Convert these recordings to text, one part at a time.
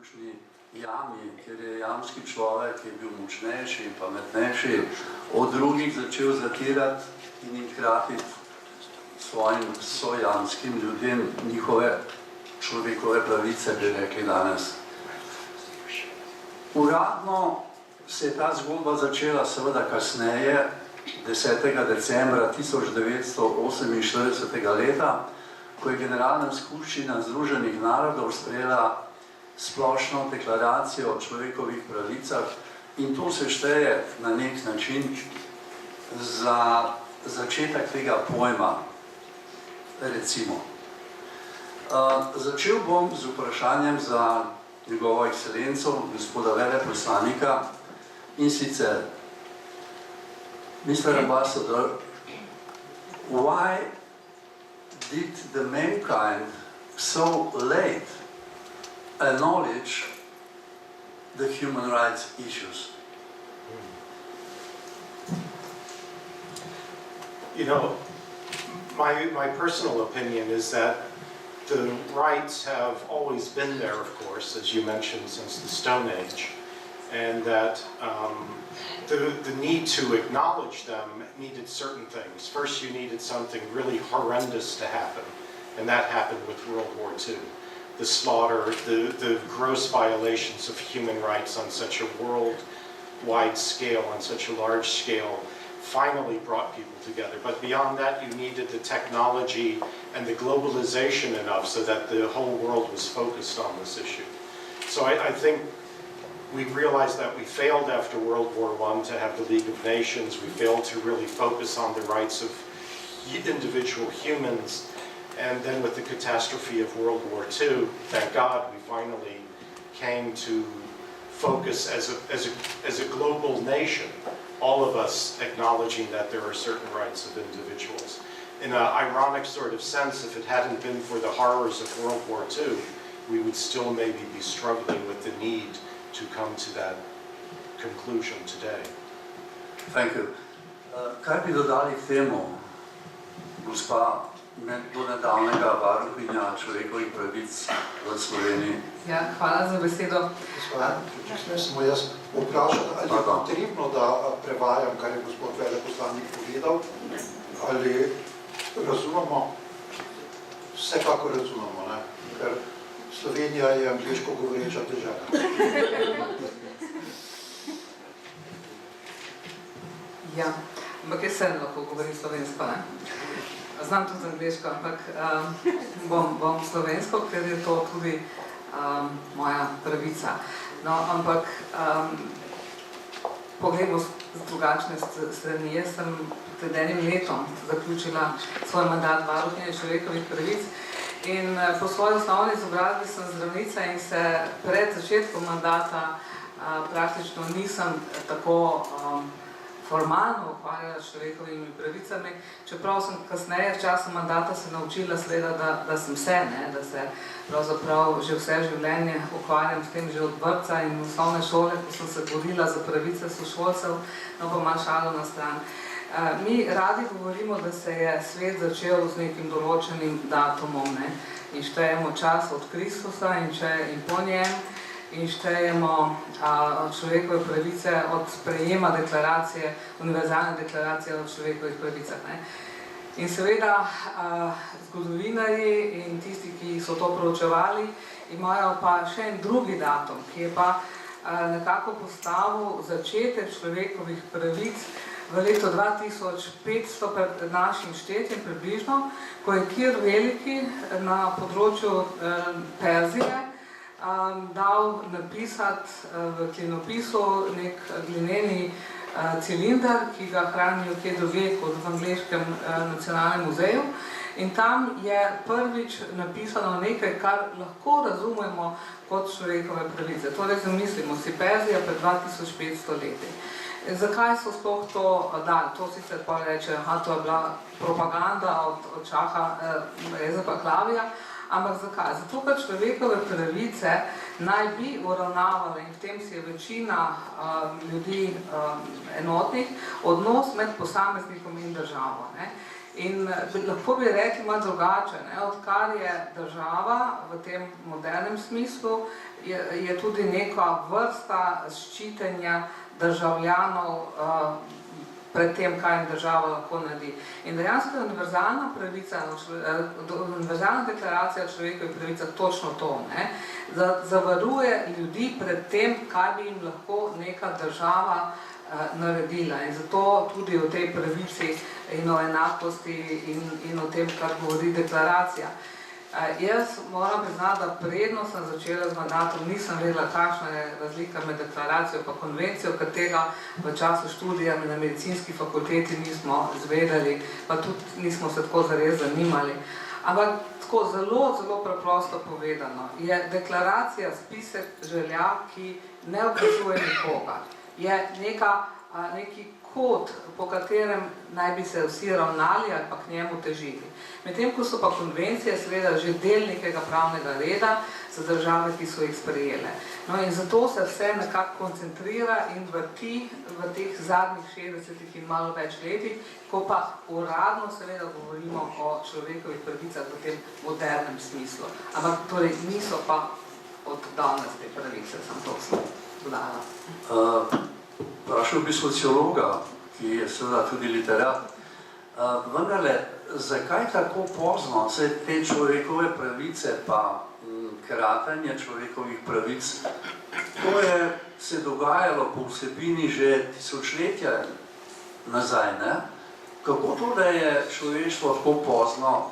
kakšni jami, kjer je jamski človek, ki je bil močnejši in pametnejši, od drugih začel zatirati in jim kratiti svojim sojamskim ljudem njihove človekove pravice, bi rekli danes. Uradno se je ta zgodba začela seveda kasneje, 10. decembra 1948. leta, ko je Generalna skupščina Združenih narodov sprejela splošno deklaracijo o človekovih pravicah in to se šteje na nek način za začetek tega pojma, recimo. Začel bom z vprašanjem za njegovo ekscelenco, gospoda veleposlanika, in sicer, Mr. Ambassador, why did the mankind so late acknowledge the human rights issues? You know, my personal opinion is that the rights have always been there, of course, as you mentioned, since the Stone Age, and that the need to acknowledge them needed certain things. First, you needed something really horrendous to happen, and that happened with World War II. The slaughter, the gross violations of human rights on such a worldwide scale, on such a large scale, finally brought people together. But beyond that, you needed the technology and the globalization enough so that the whole world was focused on this issue. So I think we realized that we failed after World War I to have the League of Nations. We failed to really focus on the rights of individual humans. And then with the catastrophe of World War II, thank God, we finally came to focus as a global nation, all of us acknowledging that there are certain rights of individuals. In an ironic sort of sense, if it hadn't been for the horrors of World War II, we would still maybe be struggling with the need to come to that conclusion today. Thank you. Kaj bi dodali k temu, gospa do nedavnega varuhinja človekovih pravic v Sloveniji? Ja, hvala za besedo. Če smem samo jaz vprašati, ali je potrebno, da prevajam, kar je gospod veleposlanik povedal, ali razumemo? Vsekako razumemo, ne? Ker Slovenija je angliško govoreča država. Ja, ampak jaz sem lahko govorim slovensko, ne? Znam tudi angliško, ampak bom slovensko, ker je to tudi moja pravica. No, ampak poglejmo z drugačne strani. Jaz sem pred enim letom zaključila svoj mandat varuhinje človekovih pravic in po svoji osnovni izobrazbi sem zdravnica in se pred začetkom mandata praktično nisem tako formalno ukvarjala s človekovimi pravicami, čeprav sem kasneje v času mandata se naučila seveda, da sem se, ne, da se pravzaprav že vse življenje ukvarjam s tem že od vrtca in osnovne šole, ko sem se borila za pravice sošolcev, no pa malo šalo na stran. Mi radi govorimo, da se je svet začel z nekim določenim datumom, ne, in štejemo čas od Kristusa in po njem, in štejemo človekove pravice od sprejema deklaracije, univerzalne deklaracije o človekovih pravicah. Ne. In seveda zgodovinarji in tisti, ki so to proučevali, imajo pa še en drugi datum, ki je pa nekako postavil začetek človekovih pravic v letu 2500 pred našim štetjem približno, ko je Kir Veliki na področju Perzije dal napisati v klinopisu nek glineni cilinder, ki ga hranijo kje drugje kot v angleškem nacionalnem muzeju. In tam je prvič napisano nekaj, kar lahko razumemo kot človekove pravice. Torej zamislimo si Perzija pred 2500 leti. Zakaj so sploh to dali? To sicer pa reče, to je bila propaganda od Šaha Reza Pahlavija, ampak zakaj? Zato, ker človekove pravice naj bi uravnavala, in v tem si je večina ljudi enotnih, odnos med posameznikom in državo. Ne. In lahko bi rekli malo drugače, ne, odkar je država v tem modernem smislu, je tudi neka vrsta ščitenja državljanov pred tem, kaj jim država lahko naredi. In dejansko je univerzalna pravica, univerzalna deklaracija o človekovih pravicah točno to, ne, zavaruje ljudi pred tem, kaj bi jim lahko neka država naredila. In zato tudi o tej pravici in o enakosti in o tem, kar govori deklaracija. Jaz moram priznati, da predno sem začela z mandatom, nisem vedela, kakšna je razlika med deklaracijo pa konvencijo, ker tega v času študija na medicinski fakulteti nismo izvedeli, pa tudi nismo se tako zares zanimali. Ampak tako zelo preprosto povedano, je deklaracija spisek želja, ki ne obvezuje nikogar. Je neki kod, po katerem naj bi se vsi ravnali ali pa k njemu težili. Medtem ko so pa konvencije seveda že del nekega pravnega reda za države, ki so jih sprejele. No in zato se vse nekako koncentrira in vrti v teh zadnjih 60 in malo več letih, ko pa uradno seveda govorimo o človekovih pravicah v tem modernem smislu. Ampak torej niso pa od danes te pravice, sem to dodala. Vprašal bi sociologa, ki je seveda tudi literat, vendarle, zakaj tako pozno se te človekove pravice pa kratanje človekovih pravic, to je se dogajalo po vsebini že tisočletja nazaj, ne? Kako to, da je človeštvo tako pozno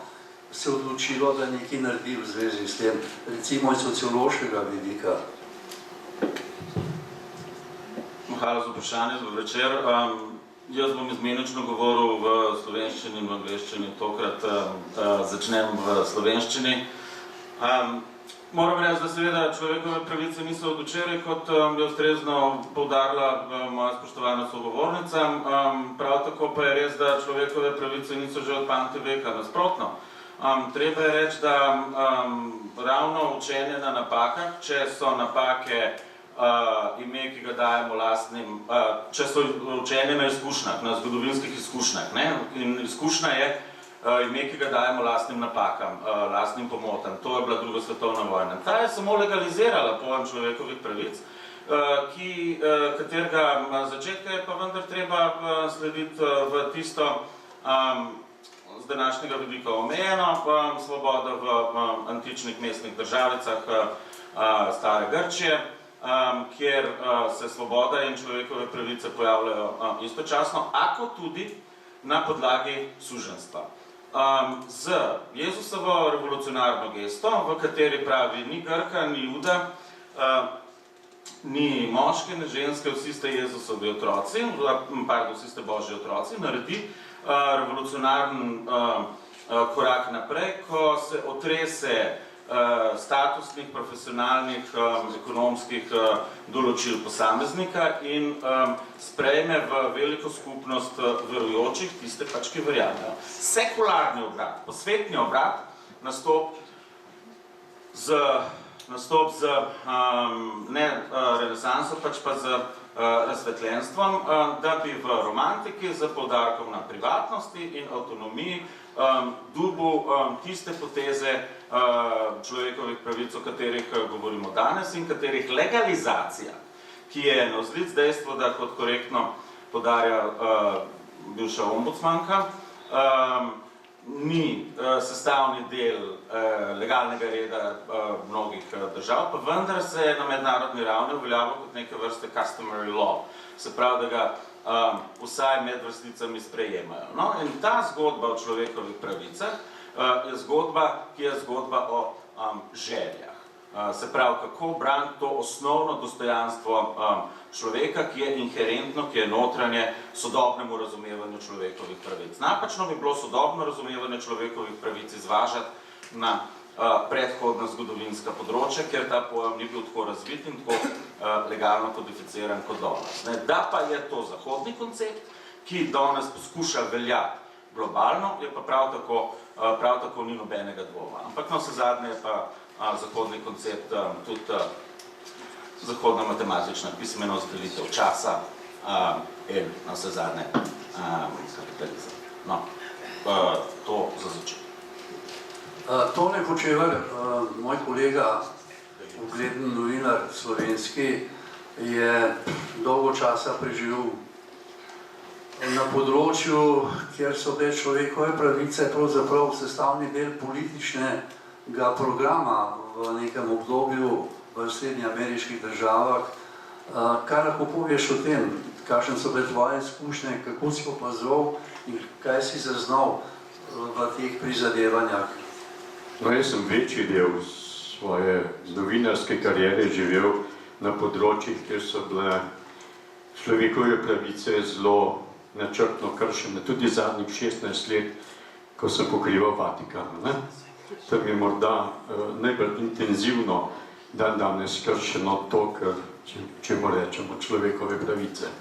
se odločilo, da nekaj naredi v zvezi s tem, recimo iz sociološkega vidika? Hvala za vprašanje, dober večer. Jaz bom izmenično govoril v slovenščini in v angleščini, tokrat začnem v slovenščini. Moram reči, da seveda človekove pravice niso od včeraj, kot je ustrezno poudarila moja spoštovana sogovornica. Prav tako pa je res, da človekove pravice niso že od pamtiveka, nasprotno. Treba je reči, da ravno učenje na napakah, če so napake ime, ki ga dajemo lastnim, če so učenje na izkušnjah, na zgodovinskih izkušnjah, ne? In izkušnja je ime, ki ga dajemo lastnim napakam, lastnim pomotam. To je bila druga svetovna vojna. Ta je samo legalizirala pojem človekovih pravic, katerega začetka je pa vendar treba slediti v tisto z današnjega vidika omejeno, svoboda v antičnih mestnih državicah stare Grčije, kjer se svoboda in človekove pravice pojavljajo istočasno, ako tudi na podlagi suženjstva. Z Jezusovo revolucionarno gesto, v kateri pravi ni Grka, ni Juda, ni moški, ni ženske, vsi ste Jezusovi otroci, vsi ste Božji otroci, naredi revolucionaren korak naprej, ko se otrese statusnih, profesionalnih, ekonomskih določil posameznika in sprejme v veliko skupnost verujočih, tiste pač, ki verjamejo. Sekularni obrat, posvetni obrat, nastop z ne renesanso, pač pa z razsvetljenstvom, da bi v romantiki z poudarkom na privatnosti in avtonomiji dubu tiste poteze človekovih pravic, o katerih govorimo danes in katerih legalizacija, ki je navzlic dejstvo, da kot korektno podarja bivša ombudsmanka, ni sestavni del legalnega reda mnogih držav, pa vendar se je na mednarodni ravni uveljavil kot neke vrste customary law, se pravi, da ga vsaj med vrsticami sprejemajo. No, in ta zgodba o človekovih pravicah je zgodba, ki je zgodba o željah. Se pravi, kako braniti to osnovno dostojanstvo človeka, ki je inherentno, ki je notranje sodobnemu razumevanju človekovih pravic. Napačno bi bilo sodobno razumevanje človekovih pravic izvažati na predhodna zgodovinska področja, ker ta pojem ni bil tako razvit in tako legalno kodificiran kot danes. Da pa je to zahodni koncept, ki danes poskuša veljati globalno, je pa prav tako ni nobenega dvoma. Ampak na vse zadnje je pa zahodni koncept tudi zahodna matematična pismenost, delitev časa in na vse zadnje kapitalizem. No, to za začetek. Tone Kočevar, moj kolega, ugleden novinar slovenski, je dolgo časa preživel na področju, kjer so bile človekove pravice pravzaprav sestavni del političnega programa v nekem obdobju v srednjeameriških državah. Kaj lahko poveš o tem? Kakšne so bile tvoje izkušnje, kako si opazoval in kaj si zaznal v teh prizadevanjah? No, jaz sem večji del svoje novinarske kariere živel na področjih, kjer so bile človekove pravice zelo načrtno kršene, tudi zadnjih 16 let, ko sem pokrival Vatikan. Tam je morda najbolj intenzivno danes kršeno to, kar čemu rečemo človekove pravice.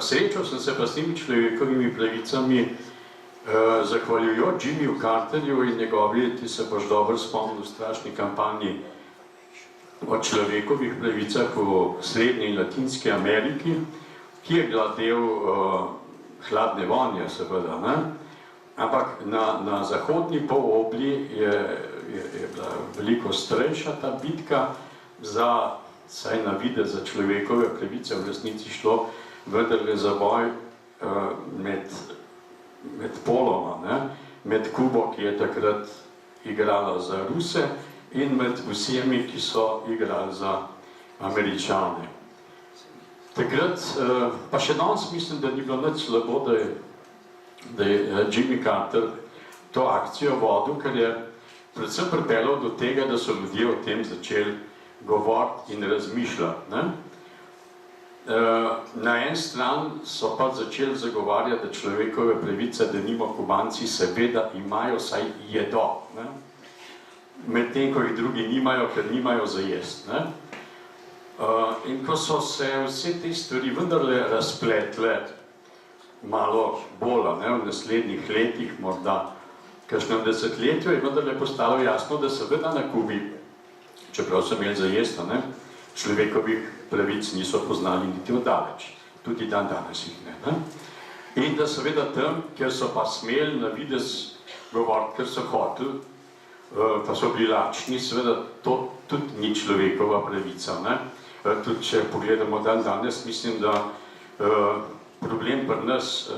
Srečal sem se pa s temi človekovimi pravicami zahvaljujoč Jimmyju Carterju in njegovi, ti se boš dobro spomnil, strašni kampanji o človekovih pravicah v Srednji in Latinski Ameriki, ki je bila del hladne vojne, seveda, ne? Ampak na zahodni polobli je bila veliko starejša ta bitka za, saj na videz, za človekove pravice, v resnici šlo vendarle za boj med poloma, ne? Med Kubo, ki je takrat igrala za Ruse, in med vsemi, ki so igrali za Američane. Takrat, pa še danes mislim, da ni bilo nič slabo, da je Jimmy Carter to akcijo vodil, ker je predvsem pripeljal do tega, da so ljudje o tem začeli govoriti in razmišljati, ne? Na en stran so pa začeli zagovarjati, da človekove pravice, da nimo Kubanci seveda imajo, saj jedo, ne? Medtem, ko jih drugi nimajo, ker nimajo za jest, ne? In ko so se vse te stvari vendarle razpletle malo bolj, ne, v naslednjih letih, morda kakšnem desetletju, je vendarle postalo jasno, da seveda na Kubi, čeprav so imeli za jest, ne, človekovih pravic niso poznali niti oddaleč, tudi danes jih ne. In da seveda tam, kjer so pa smeli na videz govoriti, ker so hoteli, pa so bili lačni, seveda to tudi ni človekova pravica, ne. Tudi če pogledamo danes, mislim, da problem pri nas,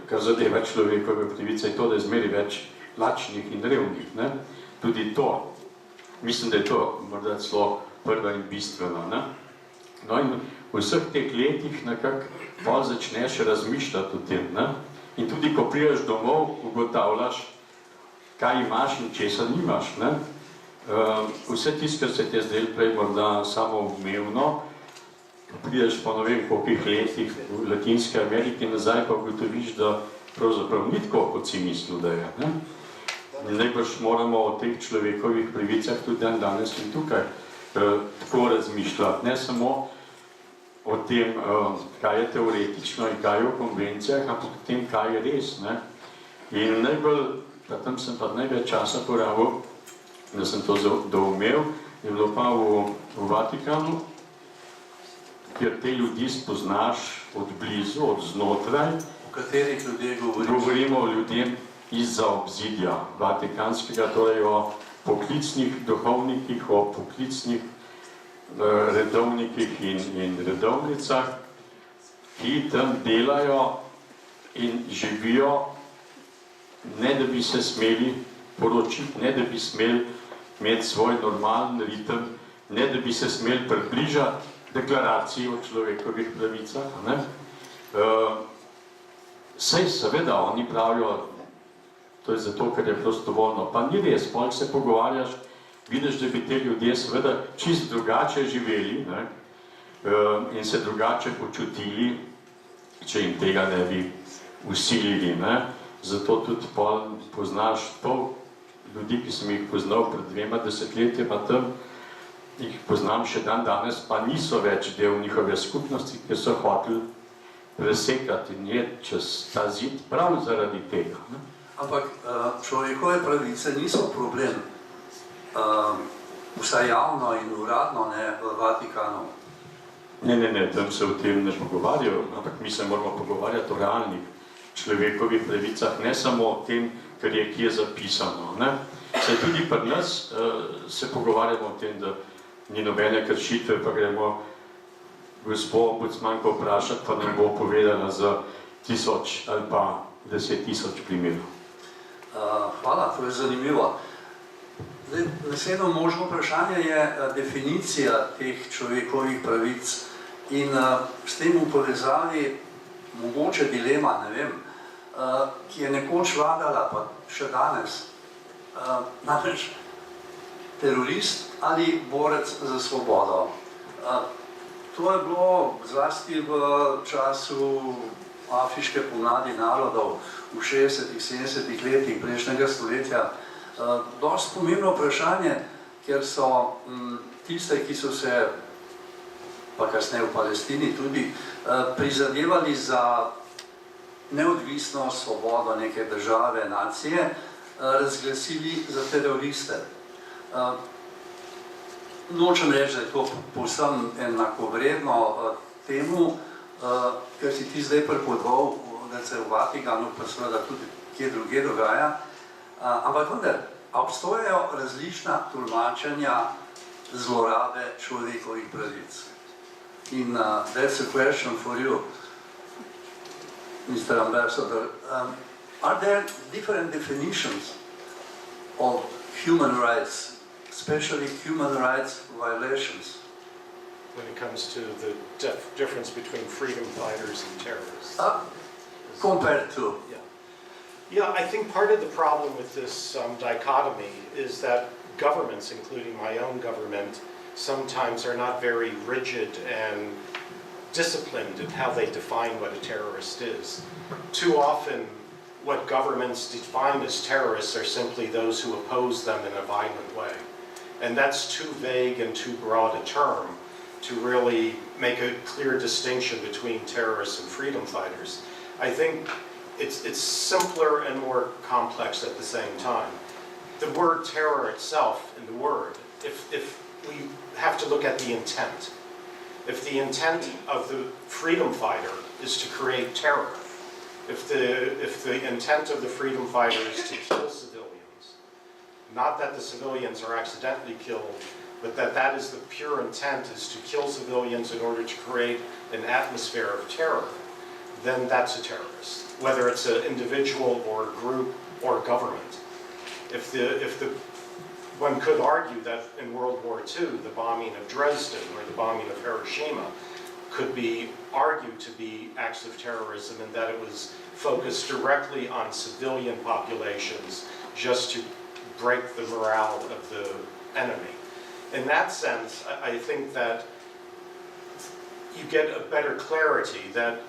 kar zadeva človekove pravice, je to, da je zmeri več lačnih in revnih, ne. Tudi to, mislim, da je to morda celo prva in bistvena, ne. No in v vseh teh letih nekako pol začneš razmišljati o tem, ne. In tudi, ko priješ domov, ugotavljaš, kaj imaš in česa nimaš, ne. Vse tisto, kar se ti je zdaj prej morda samoumevno, prideš po ne vem kolikih letih v Latinske Amerike nazaj, pa ugotoviš, da pravzaprav ni tako, kot si mislil, da je, ne. Najbrž moramo o teh človekovih pravicah tudi danes in tukaj tako razmišljati, ne samo o tem, kaj je teoretično in kaj je v konvencijah, ampak o tem, kaj je res, ne. In najbolj, tam sem pa največ časa porabil, da sem to doumel, je bilo pa v Vatikanu, kjer te ljudi spoznaš od blizu, od znotraj. O katerih ljudeh govoriš? Govorimo o ljudem izza obzidja vatikanskega, torej o poklicnih duhovnikih, o poklicnih redovnikih in redovnicah, ki tam delajo in živijo, ne da bi se smeli poročiti, ne da bi smeli imeti svoj normalen ritem, ne da bi se smeli približati deklaraciji o človekovih pravicah, ne. Sej seveda oni pravijo, to je zato, ker je prostovoljno, pa ni res, pol se pogovarjaš, vidiš, da bi te ljudje seveda čisto drugače živeli, ne, in se drugače počutili, če jim tega ne bi vsilili, ne. Zato tudi pol poznaš pol ljudi, ki sem jih poznal pred 2 desetletjema tam, jih poznam še danes, pa niso več del njihove skupnosti, ker so hoteli presekati in je čez ta zid prav zaradi tega, ne. Ampak človekove pravice niso problem vsaj javno in uradno, ne v Vatikanu. Ne, tam se o tem ne pogovarjajo, ampak mi se moramo pogovarjati o realnih človekovih pravicah, ne samo o tem, kar je kje zapisano. Ne? Se tudi pri nas se pogovarjamo o tem, da ni nobene kršitve, pa gremo gospod ombudsmanko vprašati, pa nam bo povedala za 1000 ali pa 10.000 primerov. Hvala, to je zanimivo. Naslednjo možno vprašanje je definicija teh človekovih pravic in s tem v povezavi mogoče dilema, ne vem, ki je nekoč vladala, pa še danes. Namreč terorist ali borec za svobodo. To je bilo zlasti v času afriške pomladi narodov v 60-ih, 70-ih letih prejšnjega stoletja. Dosti pomembno vprašanje, ker so tiste, ki so se, pa kasneje v Palestini tudi, prizadevali za neodvisnost, svobodo neke države, nacije, razglasili za teroriste. Nočem reči, da je to povsem enakovredno temu, ker si ti zdaj pripovedoval, da se v Vatikanu, pa seveda tudi kje druge dogaja, ampak vendar, obstojajo različna tolmačenja zlorabe človekovih pravic. In that's a question for you, Mr. Ambassador. Are there different definitions of human rights, especially human rights violations? When it comes to the difference between freedom fighters and terrorists. Compared to? Yeah, I think part of the problem with this dichotomy is that governments, including my own government, sometimes are not very rigid and disciplined in how they define what a terrorist is. Too often, what governments define as terrorists are simply those who oppose them in a violent way. And that's too vague and too broad a term to really make a clear distinction between terrorists and freedom fighters. I think it's simpler and more complex at the same time. The word terror itself, in the word, if we have to look at the intent. If the intent of the freedom fighter is to create terror, if the intent of the freedom fighter is to kill civilians, not that the civilians are accidentally killed, but that is the pure intent, is to kill civilians in order to create an atmosphere of terror, then that's a terrorist, whether it's an individual or a group or a government. One could argue that in World War II, the bombing of Dresden or the bombing of Hiroshima could be argued to be acts of terrorism, and that it was focused directly on civilian populations just to break the morale of the enemy. In that sense, I think that you get a better clarity that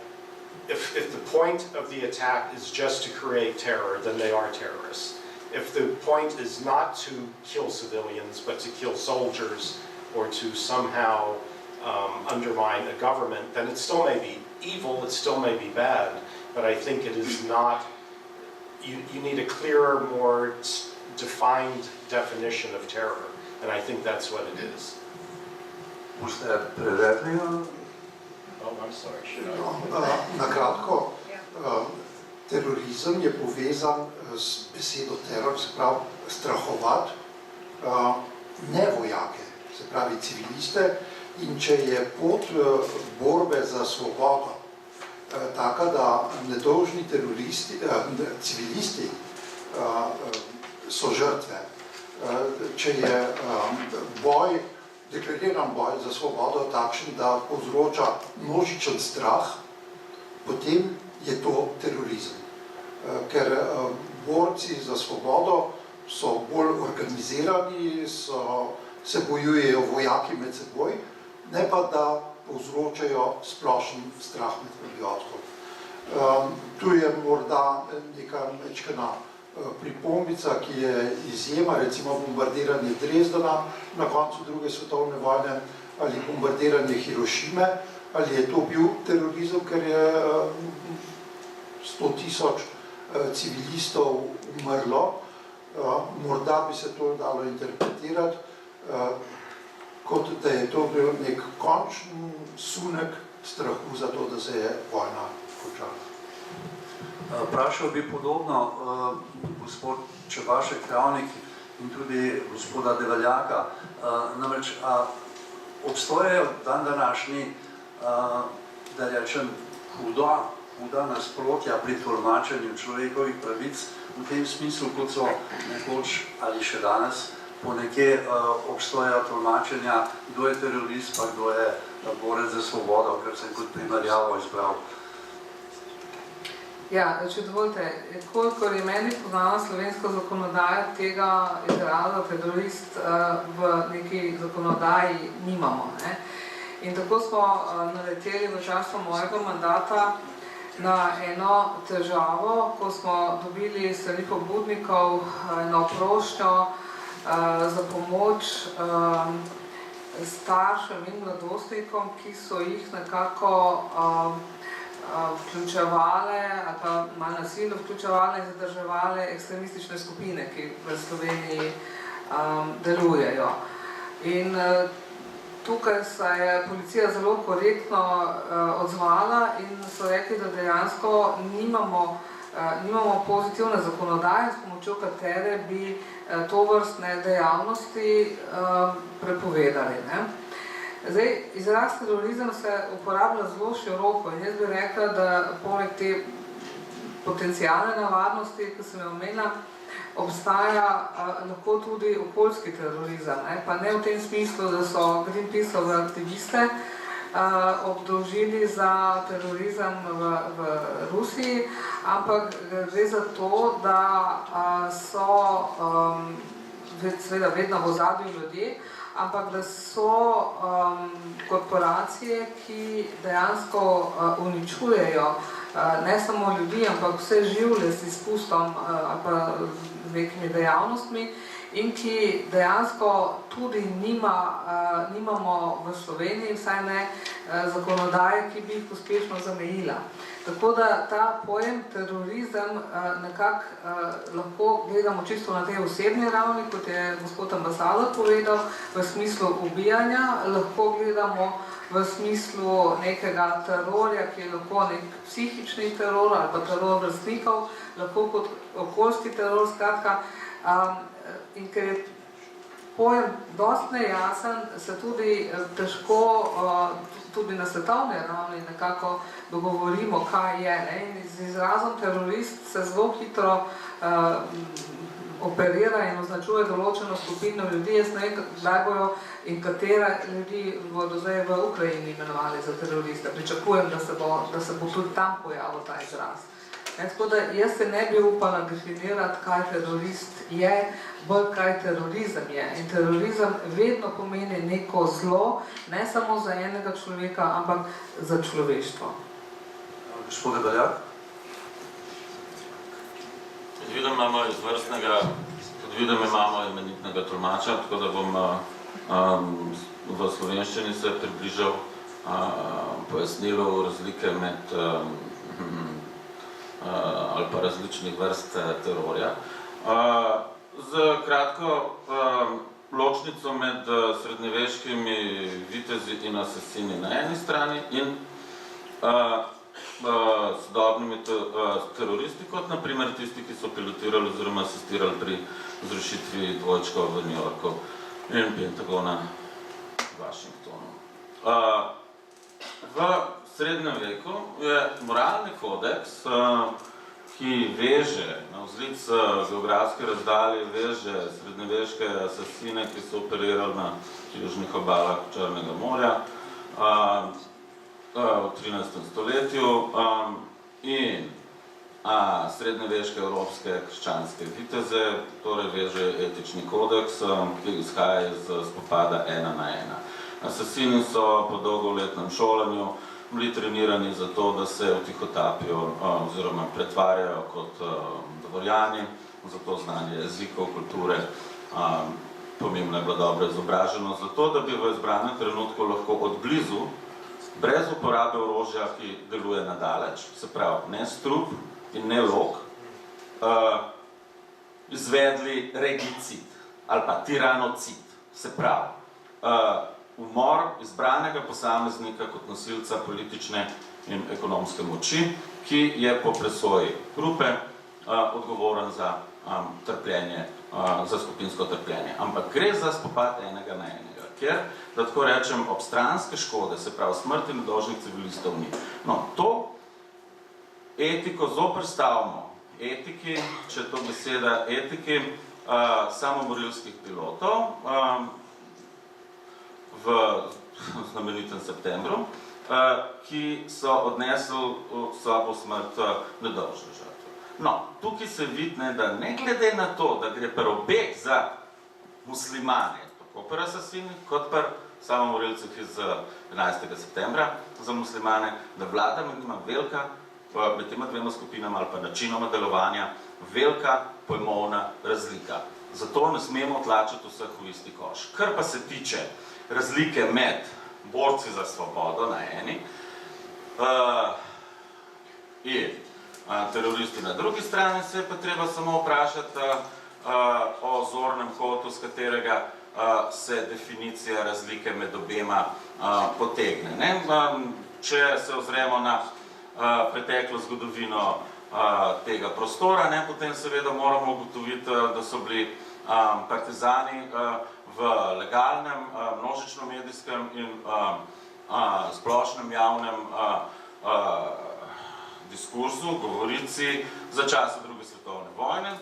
if the point of the attack is just to create terror, then they are terrorists. If the point is not to kill civilians, but to kill soldiers or to somehow undermine a government, then it still may be evil, it still may be bad, but I think it is not, you need a clearer, more defined definition of terror, and I think that's what it is. Was that prevedli? Oh, I'm sorry, should I? Na kratko, terorizem je povezan s besedo teror, se pravi strahovati, ne vojake, se pravi civiliste, in če je pot borbe za svobodo taka, da nedolžni teroristi, civilisti so žrtve, če je boj, deklariran boj za svobodo takšen, da povzroča množičen strah, potem je to terorizem. Ker borci za svobodo so bolj organizirani, se bojujejo vojaki med seboj, ne pa da povzročajo splošen strah med prebivalstvom. Tu je morda neka mečkana pripombica, ki je izjema, recimo bombardiranje Dresdena na koncu druge svetovne vojne ali bombardiranje Hirošime, ali je to bil terorizem, ker je 100.000 civilistov umrlo. Morda bi se to dalo interpretirati kot da je to bil nek končen sunek strahu za to, da se je vojna končala. Vprašal bi podobno gospod Čebašek Travnik in tudi gospoda Devaljaka. Namreč obstojajo dan današnji, da rečem, huda nasprotja pri tolmačenju človekovih pravic v tem smislu, kot so nekoč ali še danes ponekje obstojajo tolmačenja, kdo je terorist, pa kdo je borec za svobodo, kar sem kot primerjavo izbral. Ja, če dovolite, kolikor je meni poznala slovensko zakonodajo, tega izraza terorist v neki zakonodaji nimamo. Ne? In tako smo naleteli v času mojega mandata na eno težavo, ko smo dobili strani pobudnikov eno prošnjo za pomoč staršem in mladostnikom, ki so jih nekako vključevale ali pa malo nasilno vključevale in zadrževale ekstremistične skupine, ki v Sloveniji delujejo. In tukaj se je policija zelo korektno odzvala in so rekli, da dejansko nimamo pozitivne zakonodaje, s pomočjo katere bi tovrstne dejavnosti prepovedali. Ne? Zdaj, izraz terorizem se uporablja zelo široko in jaz bi rekla, da poleg te potencialne nevarnosti, ki sem jo omenila, obstaja lahko tudi okoljski terorizem. Ne? Pa ne v tem smislu, da so Greenpeaceove aktiviste obdolžili za terorizem v Rusiji, ampak gre za to, da so seveda vedno v ozadju ljudje, ampak da so korporacije, ki dejansko uničujejo ne samo ljudi, ampak vse življe s izpustom ali pa z nekimi dejavnostmi in ki dejansko tudi nimamo v Sloveniji, vsaj ne zakonodaje, ki bi jih uspešno zamejila. Tako da ta pojem terorizem nekako lahko gledamo čisto na tej osebni ravni, kot je gospod ambasador povedal, v smislu ubijanja, lahko gledamo v smislu nekega terorja, ki je lahko nek psihični teror ali pa teror vrstnikov, lahko kot okoljski teror, skratka. In ker je pojem dosti nejasen, se tudi težko tudi na svetovni ravni nekako dogovorimo, kaj je. Ne? In z izrazom terorist se zelo hitro operira in označuje določeno skupino ljudi. Jaz ne vem, kdaj bojo in katere ljudi bodo zdaj v Ukrajini imenovali za teroriste. Pričakujem, da se bo tudi tam pojavil ta izraz. Tako da jaz se ne bi upala definirati, kaj terorist je, bolj kaj terorizem je. In terorizem vedno pomeni neko zlo, ne samo za enega človeka, ampak za človeštvo. Gospod Devaljak? Predvidom imamo izvrstnega, predvidom imamo imenitnega tolmača, tako da bom v slovenščini se približal pojasnilu razlike med ali pa različnih vrst terorja. Z kratko ločnico med srednjeveškimi vitezi in asesini na eni strani in sodobnimi teroristi, kot na primer tisti, ki so pilotirali oziroma asistirali pri zrušitvi dvojčkov v New Yorku in Pentagona v Washingtonu. V srednjem veku je moralni kodeks, ki veže, na vzlic geografske razdalje veže srednjeveške asasine, ki so operirali na južnih obalah Črnega morja v 13. stoletju in srednjeveške evropske krščanske viteze, torej veže etični kodeks, ki izhaja iz spopada 1 na 1. Asasini so po dolgoletnem šolanju bili trenirani za to, da se vtihotapijo oziroma pretvarjajo kot dvorjani, zato znanje jezikov, kulture, pomembna je bila dobra izobraženost, zato da bi v izbranem trenutku lahko od blizu, brez uporabe orožja, ki deluje nadaleč, se pravi ne strup in ne lok, izvedli regicid ali pa tiranocid. Se pravi, umor izbranega posameznika kot nosilca politične in ekonomske moči, ki je po presoji grupe odgovoren za trpljenje, za skupinsko trpljenje. Ampak gre za spopad enega na enega, ker, da tako rečem, obstranske škode, se pravi smrti nedolžnih civilistov ni. No, to etiko zoperstavimo etiki, če je to beseda etiki, samomorilskih pilotov v znamenitem septembru, ki so odnesli sabo smrt nedolžne žrtve. No, tukaj se vidi, da ne glede na to, da gre pri obeh za muslimane, tako pri asasinih, kot pri samomorilcih iz 11. septembra za muslimane, da vlada med njima velika, med tema dvema skupinama ali pa načinoma delovanja, velika pojmovna razlika. Zato ne smemo tlačiti vseh v isti koš. Kar pa se tiče razlike med borci za svobodo na eni in teroristi na drugi strani, se je pa treba samo vprašati o zornem kotu, z katerega se definicija razlike med obema potegne. Če se ozremo na preteklo zgodovino tega prostora, potem seveda moramo ugotoviti, da so bili partizani v legalnem, množično medijskem in splošnem javnem diskurzu, govorici za časa druge svetovne vojne,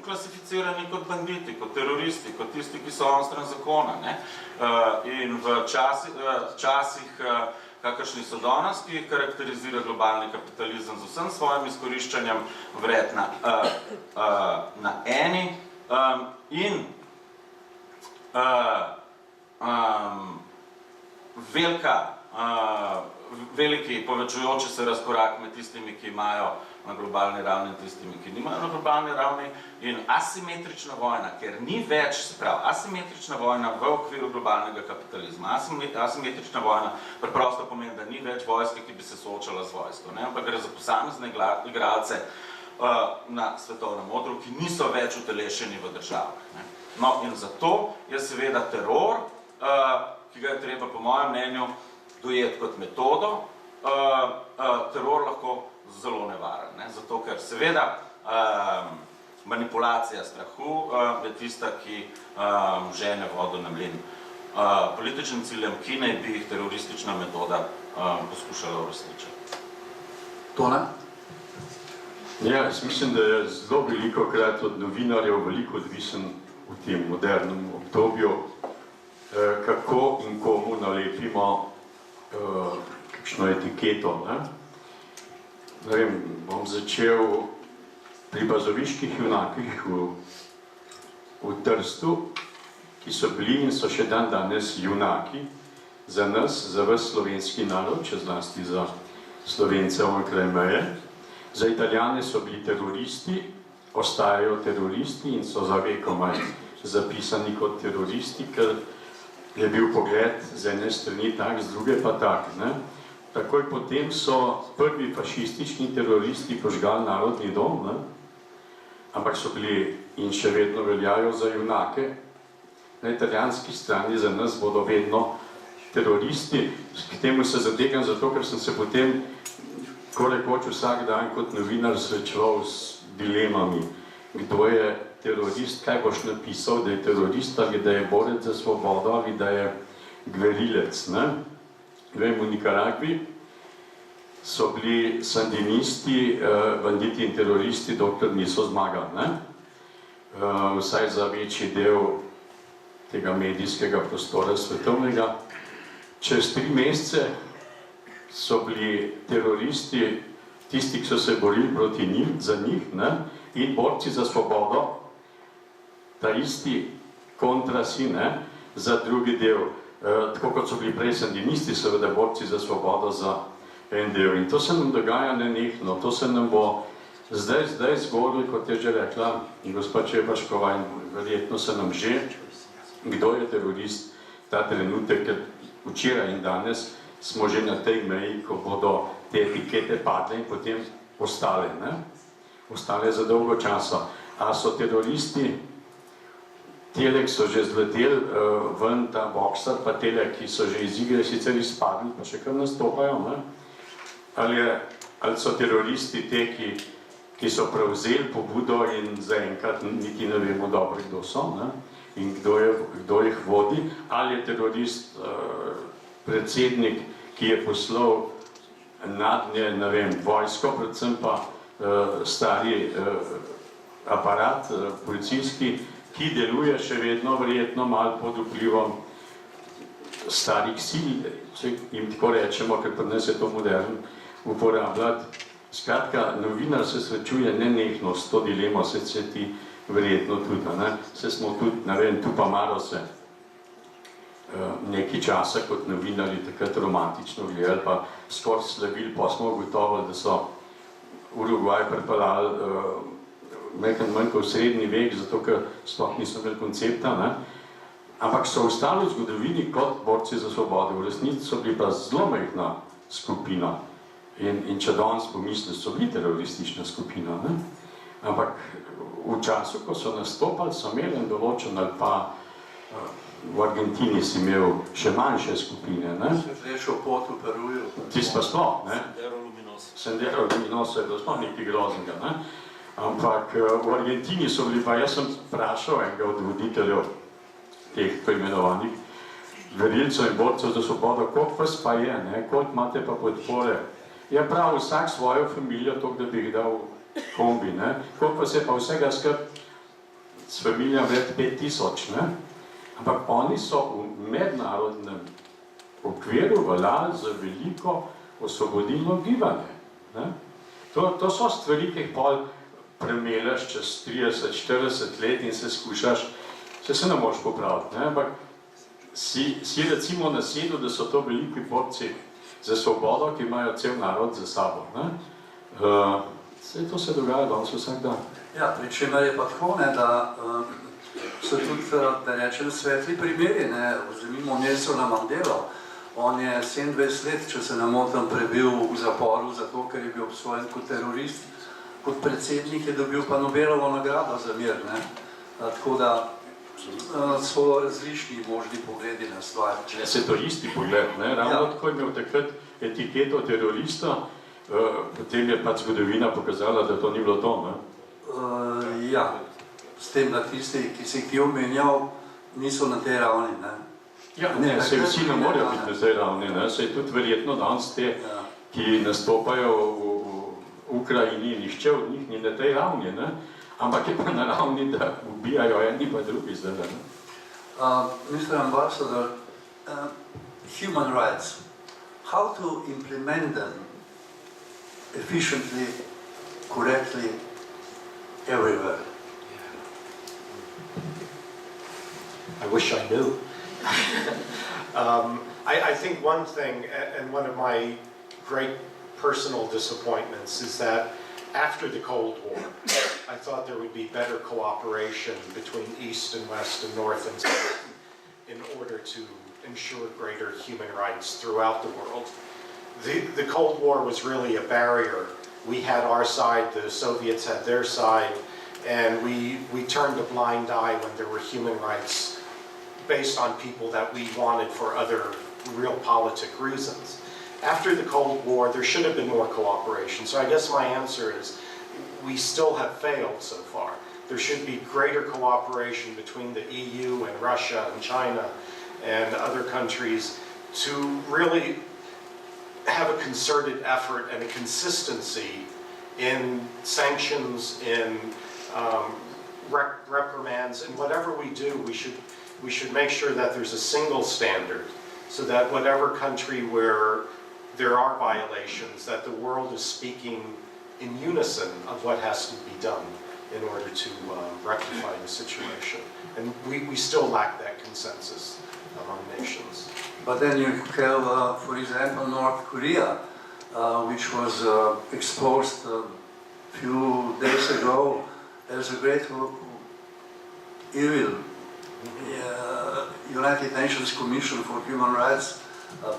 klasificirani kot banditi, kot teroristi, kot tisti, ki so onstran zakona. In v časih, kakršni so danes, ki karakterizira globalni kapitalizem z vsem svojim izkoriščanjem vred na eni in veliki povečujoči se razkorak med tistimi, ki imajo na globalni ravni in tistimi, ki nimajo na globalni ravni, in asimetrična vojna, ker ni več, se pravi, asimetrična vojna v okviru globalnega kapitalizma. Asimetrična vojna preprosto pomeni, da ni več vojske, ki bi se soočala z vojsko, ampak gre za posamezne igralce na svetovnem odru, ki niso več utelešeni v državah. No, in zato je seveda teror, ki ga je treba, po mojem mnenju, dojeti kot metodo, teror lahko zelo nevaren. Zato, ker seveda manipulacija strahu je tista, ki žene vodo na mlin političnim ciljem, ki naj bi jih teroristična metoda poskušala uresničiti. Tone? Ja, jaz mislim, da je zelo veliko krat od novinarjev veliko odvisen v tem modernem obdobju, kako in komu nalepimo kakšno etiketo. Ne vem, bom začel pri bazoviških junakih v Trstu, ki so bili in so še dan danes junaki za nas, za ves slovenski narod, če zlasti za Slovence onkraj meje. Za Italijane so bili teroristi, ostajajo teroristi in so za vekomaj zapisani kot teroristi, ker je bil pogled z ene strani tak, z druge pa tak. Takoj potem so prvi fašistični teroristi požgali Narodni dom, ampak so bili in še vedno veljajo za junake. Na italijanski strani za nas bodo vedno teroristi. K temu se zatekam zato, ker sem se potem korekoč vsak dan kot novinar srečeval s dilemami. Kdo je terorist, kaj boš napisal, da je terorist ali da je borec za svobodo ali da je gverilec. Vem, v Nikaragvi so bili sandinisti, banditi in teroristi, dokler niso zmagali. Vsaj za večji del tega medijskega prostora svetovnega. Čez 3 mesece so bili teroristi tisti, ki so se borili proti njim, za njih, in borci za svobodo, ta isti kontrasi, za drugi del. Tako kot so bili prej sandinisti, seveda borci za svobodo za en del. In to se nam dogaja nenehno, to se nam bo zdaj zgodilo, kot je že rekla gospa Čepaškova, in verjetno se nam že, kdo je terorist ta trenutek, ker včeraj in danes smo že na tej meji, ko bodo te etikete padle in potem ostale za dolgo časa. A so teroristi tele, ki so že zleteli ven, ta boksar, pa tele, ki so že iz igre sicer izpadli, pa še kar nastopajo, ne? Ali so teroristi te, ki so prevzeli pobudo in zaenkrat niti ne vemo dobro, kdo so, ne? In kdo jih vodi, ali je terorist predsednik, ki je poslal nadnje, ne vem, vojsko, predvsem pa stari aparat policijski, ki deluje še vedno verjetno malo pod vplivom starih sil, če jim tako rečemo, ker pri nas je to modern uporabljati. Skratka, novinar se srečuje nenehno s to dilemo, se ti verjetno tudi, ne? Se smo tudi, ne vem, tu pa malo se nekaj časa kot novinarji takrat romantično gledali, pa skoraj slavili, pa smo ugotovili, da so Urugvaj pripeljali nekaj manj kot v srednji vek, zato ker sploh niso imeli koncepta, ne? Ampak so ostali v zgodovini kot borci za svobodo. V resnici so bili pa zelo majhna skupina. In če danes pomisliš, so bili teroristična skupina, ne? Ampak v času, ko so nastopali, so imeli en določen ali pa v Argentini si imel še manjše skupine, ne? Svetlejšo pot v Peruju. Tisto pa sploh, ne? Sendero Luminoso je bilo sploh nekaj groznega, ne? Ampak v Argentini so bili pa, jaz sem vprašal enega od voditeljev teh poimenovanih verilcev in borcev za svobodo, koliko vas pa je, ne? Koliko imate pa podpore? Je prav vsak svojo familijo, toliko da bi jih dal kombi, ne? Koliko vas je pa vsega skrb s familijam vred 5000, ne? Ampak oni so v mednarodnem okviru veljali za veliko osvobodilno gibanje, ne? To so stvari, ki jih pol premeljaš čez 30-40 let in se skušaš, se ne moreš popraviti, ne? Ampak si recimo nasedel, da so to veliki borci za svobodo, ki imajo cel narod za sabo, ne? To se dogaja danes vsak dan. Ja, pri čemer je pa tako, ne, da so tudi, da rečem, svetli primeri, ne, vzemimo Nelsona Mandelo. On je 27 let, če se ne motim, prebil v zaporu, zato ker je bil obsojen kot terorist. Kot predsednik je dobil pa Nobelovo nagrado za mir, ne. Tako da so različni možni pogledi na stvar. Se to isti pogled, ne? Ravno tako je imel takrat etiketo terorista, potem je pač zgodovina pokazala, da to ni bilo to, ne? Ja, s tem, da tisti, ki si jih omenjal, niso na tej ravni, ne? Ja, ne, se vsi ne morajo biti na tej ravni, ne? Se je tudi verjetno danes te, ki nastopajo v Ukrajini, nihče od njih ni na tej ravni, ne? Ampak je pa na ravni, da ubijajo eni pa drugi zdaj, ne? Mr. Ambassador, human rights, how to implement them efficiently, correctly, everywhere? I wish I knew. I think one thing, and one of my great personal disappointments, is that after the Cold War, I thought there would be better cooperation between East and West and North and South in order to ensure greater human rights throughout the world. The Cold War was really a barrier. We had our side, the Soviets had their side, and we turned a blind eye when there were human rights based on people that we wanted for other realpolitik reasons. After the Cold War, there should have been more cooperation. So I guess my answer is, we still have failed so far. There should be greater cooperation between the EU and Russia and China and other countries to really have a concerted effort and a consistency in sanctions, in reprimands, and whatever we do, we should make sure that there's a single standard, so that whatever country where there are violations, that the world is speaking in unison of what has to be done in order to rectify the situation. And we still lack that consensus among nations. But then you have, for example, North Korea, which was exposed a few days ago as a great evil. United Nations Commission for Human Rights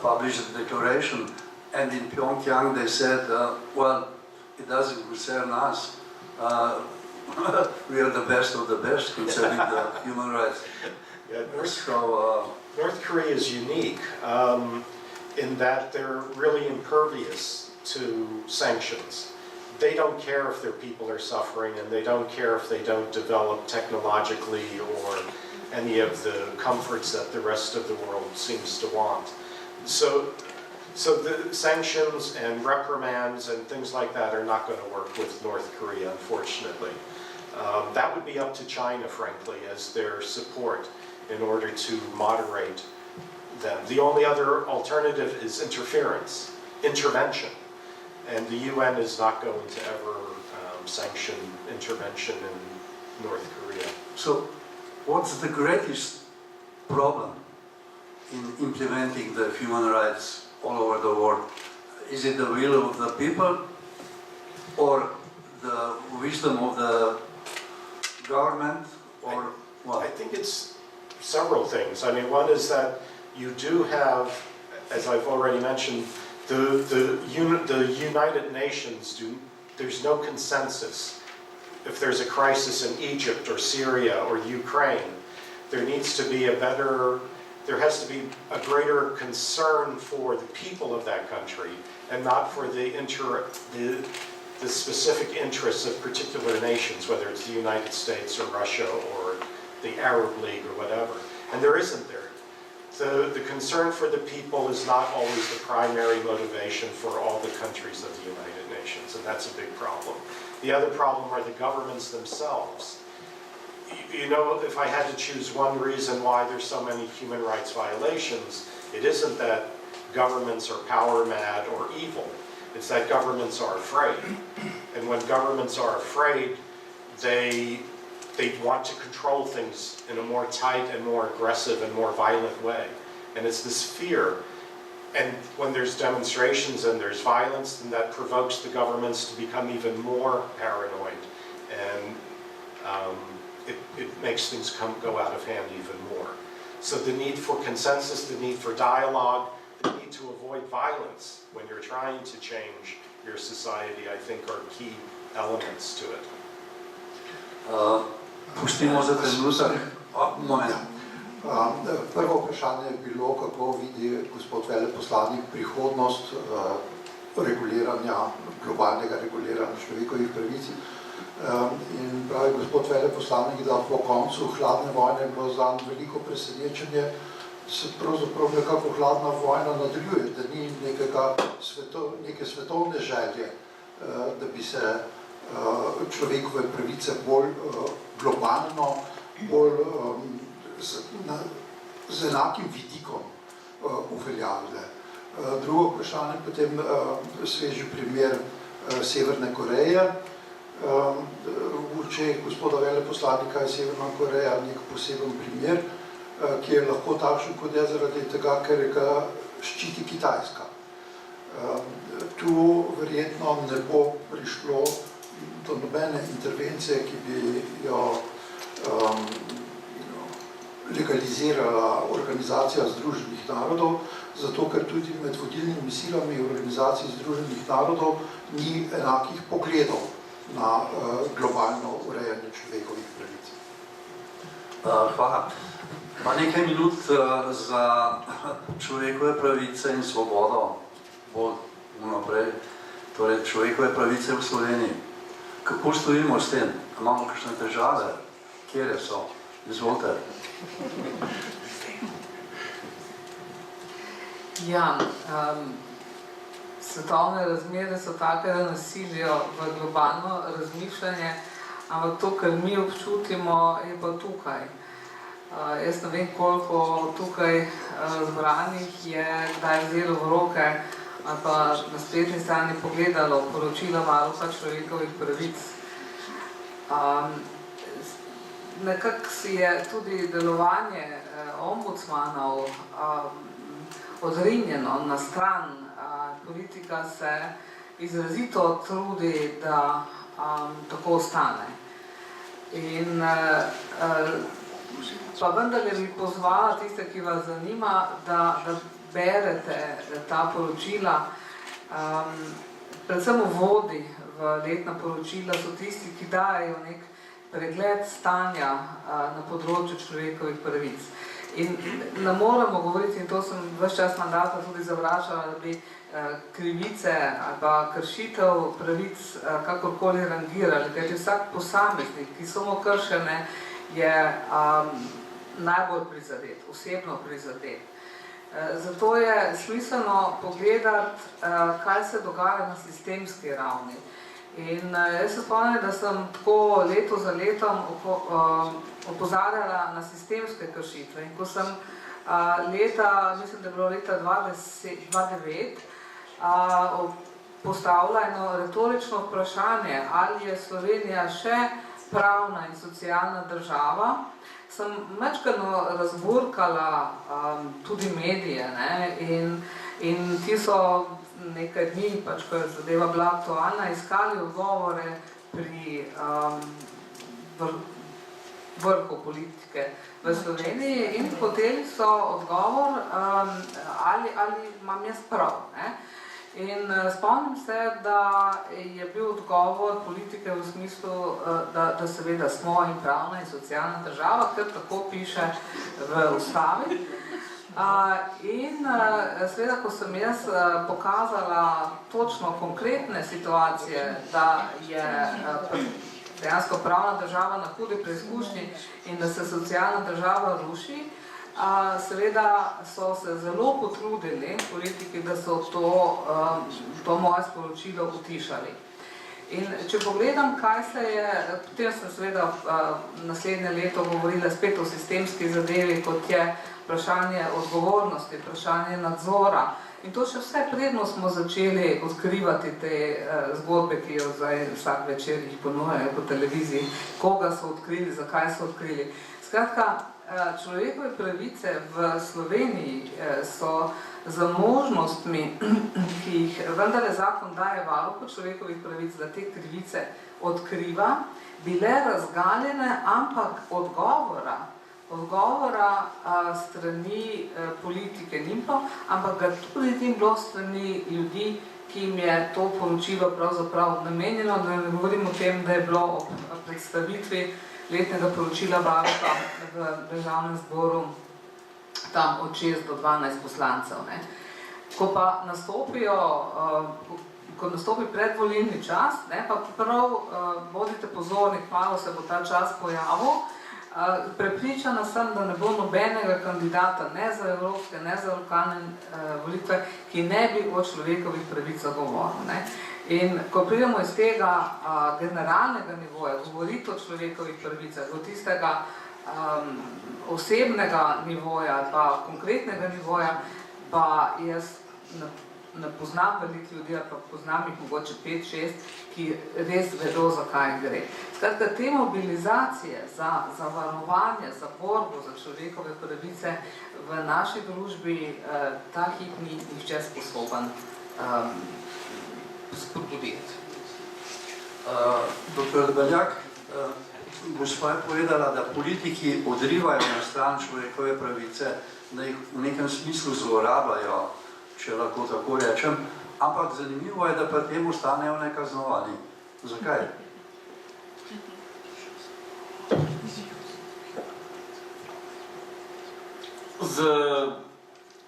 published a declaration, and in Pyongyang they said, well, it doesn't concern us. we are the best of the best concerning the human rights. Yeah, So, North Korea is unique in that they're really impervious to sanctions. They don't care if their people are suffering, and they don't care if they don't develop technologically or any of the comforts that the rest of the world seems to want. So the sanctions and reprimands and things like that are not going to work with North Korea, unfortunately. That would be up to China, frankly, as their support in order to moderate them. The only other alternative is intervention. And the UN is not going to ever sanction intervention in North Korea. so what's the greatest problem in implementing the human rights all over the world? Is it the will of the people or the wisdom of the government or I what? think it's several things. I mean, one is that you do have, as I've already mentioned, the United Nations there's no consensus. If there's a crisis in Egypt or Syria or Ukraine, there has to be a greater concern for the people of that country and not for the specific interests of particular nations, whether it's the United States or Russia or the Arab League or whatever. And there isn't there. The concern for the people is not always the primary motivation for all the countries of the United Nations, and that's a big problem. The other problem are the governments themselves. You know, if I had to choose one reason why there's so many human rights violations, it isn't that governments are power mad or evil. It's that governments are afraid. And when governments are afraid, they want to control things in a more tight and more aggressive and more violent way. And it's this fear. And when there's demonstrations and there's violence, then that provokes the governments to become even more paranoid. And it makes things go out of hand even more. So the need for consensus, the need for dialogue, the need to avoid violence when you're trying to change your society, I think are key elements to it. Pustimo za trenutek. Moment. Prvo vprašanje je bilo, kako vidi gospod veleposlanik prihodnost globalnega reguliranja človekovih pravic. In pravi gospod veleposlanik, da po koncu hladne vojne je bilo zanj veliko presenečenje, da se pravzaprav nekako hladna vojna nadaljuje, da ni neke svetovne želje, da bi se človekove pravice bolj globalno, bolj z enakim vidikom uveljavile. Drugo vprašanje, potem sveži primer Severne Koreje. V očeh gospoda veleposlanika je Severna Koreja nek poseben primer, ki je lahko takšen, kot je zaradi tega, ker ga ščiti Kitajska. Tu verjetno ne bo prišlo do nobene intervencije, ki bi jo legalizirala Organizacija Združenih narodov, zato ker tudi med vodilnimi silami Organizacije Združenih narodov ni enakih pogledov na globalno urejanje človekovih pravic. Hvala. Pa nekaj minut za človekove pravice in svobodo, bolj naprej, torej človekove pravice v Sloveniji. Kako stojimo s tem? Imamo kakšne težave? Kjere so? Izvolite. Ja, svetovne razmere so take, da nasilijo v globalno razmišljanje, ampak to, kar mi občutimo, je pa tukaj. Jaz ne vem, koliko tukaj zbranih je kdaj vzelo v roke ali pa na spletni strani pogledalo poročila Varuha človekovih pravic. Nekako si je tudi delovanje ombudsmanov odrinjeno na stran. Politika se izrazito trudi, da tako ostane. In pa vendar bi pozvala tiste, ki vas zanima, da berete ta poročila. Predvsem uvodi v letna poročila so tisti, ki dajo nek pregled stanja na področju človekovih pravic. In ne moremo govoriti, in to sem ves čas mandata tudi zavračala, da bi krivice ali pa kršitev pravic kakorkoli rangirali, kajti vsak posameznik, ki so mu kršene, je najbolj prizadet, osebno prizadet. Zato je smiselno pogledati, kaj se dogaja na sistemski ravni. In jaz se spomnim, da sem tako leto za letom opozarjala na sistemske kršitve. In ko sem mislim, da je bilo leta 2009, postavila eno retorično vprašanje, ali je Slovenija še pravna in socialna država, sem majčkeno razburkala tudi medije, ne? In ti so nekaj dni, pač, ko je zadeva bila aktualna, iskali odgovore pri vrhu politike v Sloveniji in hoteli so odgovor, ali imam jaz prav. Ne? In spomnim se, da je bil odgovor politike v smislu, da seveda smo in pravna in socialna država, ker tako piše v ustavi. In seveda, ko sem jaz pokazala točno konkretne situacije, da je dejansko pravna država na hudi preizkušnji in da se socialna država ruši, seveda so se zelo potrudili politiki, da so to moje sporočilo utišali. In če pogledam, kaj se je, potem sem seveda naslednje leto govorila spet o sistemski zadevi, kot je vprašanje odgovornosti, vprašanje nadzora. In to še vse predno smo začeli odkrivati te zgodbe, ki jo zdaj vsak večer jih ponujajo po televiziji, koga so odkrili, zakaj so odkrili. Skratka, človekove pravice v Sloveniji so z možnostmi, ki jih vendarle zakon daje varuhu človekovih pravic, da te krivice odkriva, bile razgaljene, ampak odgovora strani politike ni bilo, ampak ga tudi ni bilo strani ljudi, ki jim je to poročilo pravzaprav namenjeno, da ne govorim o tem, da je bilo ob predstavitvi letnega poročila varuha v Državnem zboru tam od 6 do 12 poslancev. Ne. Ko pa nastopi predvolilni čas, ne, pa prav bodite pozorni, kmalu se bo ta čas pojavil, prepričana sem, da ne bo nobenega kandidata, ne za evropske, ne za lokalne volitve, ki ne bi o človekovih pravicah govoril. Ne. In ko pridemo iz tega generalnega nivoja, govoriti o človekovih pravicah, do tistega osebnega nivoja, pa konkretnega nivoja, pa jaz ne poznam veliko ljudi, pa poznam jih mogoče 5-6, ki res vedo, zakaj gre. Skratka, te mobilizacije za varovanje, za borbo za človekove pravice v naši družbi ta hip ni nihče sposoben spodbuditi. Doktor Beljak, gospa je povedala, da politiki odrivajo na stran človekove pravice, da jih v nekem smislu zlorabljajo, če lahko tako rečem, ampak zanimivo je, da pa tem ostanejo nekaznovani. Zakaj? Z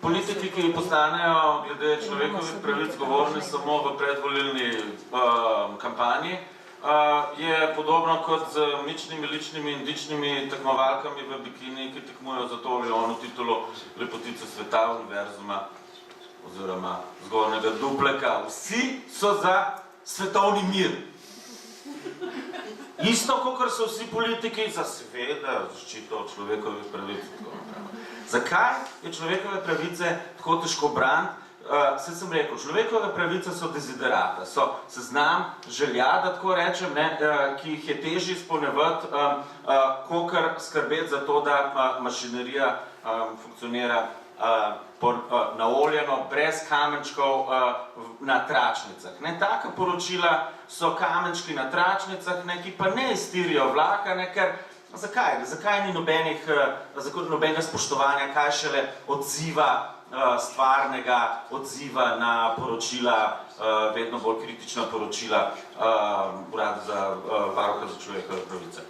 politiki, ki postanejo glede človekovih pravic govorni samo v predvolilni kampanji, je podobno kot z mičnimi, ličnimi in dičnimi tekmovalkami v bikini, ki tekmujejo za to ali ono titulo lepotice sveta, univerzuma oziroma zgornjega dupleka. Vsi so za svetovni mir. Isto, kot so vsi politiki za seveda zaščito človekovih pravic. Zakaj je človekove pravice tako težko braniti? Saj sem rekel, človekove pravice so deziderata, so seznam želja, da tako rečem, ki jih je težje izpolnjevati, kakor skrbeti za to, da mašinerija funkcionira naoljeno, brez kamenčkov na tračnicah. Taka poročila so kamenčki na tračnicah, ki pa ne iztirijo vlaka, ker zakaj ni nobenega spoštovanja, kaj šele odziva, stvarnega odziva na poročila, vedno bolj kritična poročila Urada za varuha za človekove pravice.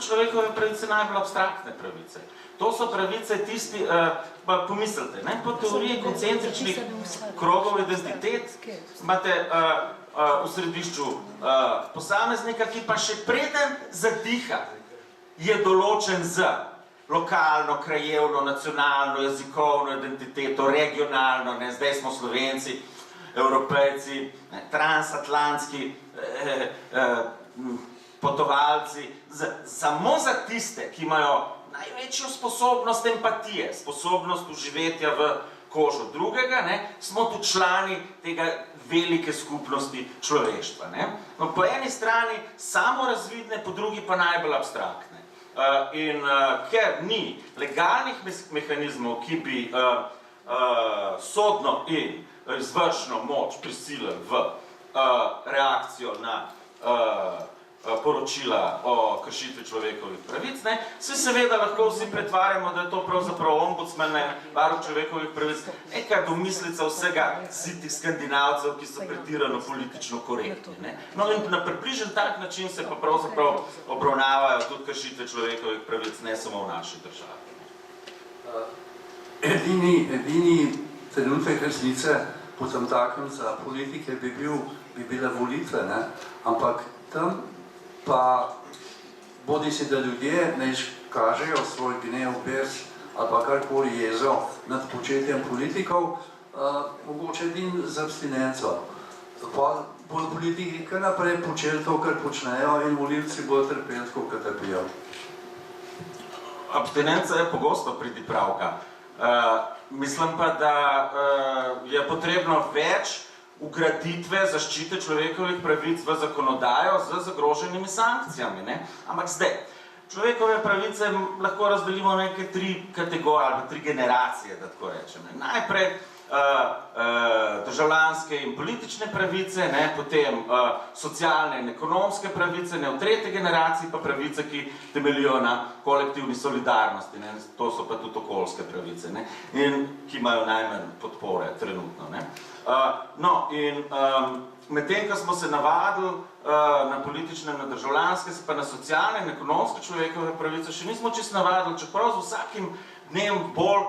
človekove pravice najbolj abstraktne pravice. To so pravice tisti, pa pomislite, ne, po teoriji koncentričnih krogov identitet imate v središču posameznika, ki pa še preden zadiha, je določen z lokalno, krajevno, nacionalno, jezikovno identiteto, regionalno, ne, zdaj smo Slovenci, Evropejci, ne, transatlantski potovalci, samo za tiste, ki imajo največjo sposobnost empatije, sposobnost uživetja v kožo drugega, ne, smo tudi člani tega velike skupnosti človeštva. Ne. No, po eni strani samorazvidne, po drugi pa najbolj abstraktne. In ker ni legalnih mehanizmov, ki bi sodno in izvršno moč prisilili v reakcijo na poročila o kršitvi človekovih pravic, ne, se seveda lahko vsi pretvarjamo, da je to pravzaprav ombudsman, varuh človekovih pravic, neka domislica vsega sitih skandinavcev, ki so pretirano politično korektni. Ne. No in na približen tak način se pa pravzaprav obravnavajo tudi kršitve človekovih pravic, ne samo v naši državi. Edini trenutek resnice potem takem za politike bi bile volitve, ne, ampak tam pa bodi si, da ljudje ne kažejo svoj gnev, bes ali pa karkoli jezo nad početjem politikov, mogoče edin z abstinenco. Pa bodo politiki kar naprej počeli to, kar počnejo in volilci bodo trpeli, kot trpijo. Abstinenca je pogosto pridipravka. Mislim pa, da je potrebno več ugraditve zaščite človekovih pravic v zakonodajo z zagroženimi sankcijami. Ne? Ampak zdaj, človekove pravice lahko razdelimo v neke 3 kategorije ali 3 generacije, da tako rečem. Ne? Najprej državljanske in politične pravice, ne? Potem socialne in ekonomske pravice, ne? V 3. generaciji pa pravice, ki temeljijo na kolektivni solidarnosti, ne? To so pa tudi okoljske pravice, ne? In ki imajo najmanj podpore trenutno. Ne? No, in medtem, ko smo se navadili na politične, na državljanske, pa na socialne in ekonomske človekove pravice, še nismo čisto navadili, čeprav z vsakim dnem bolj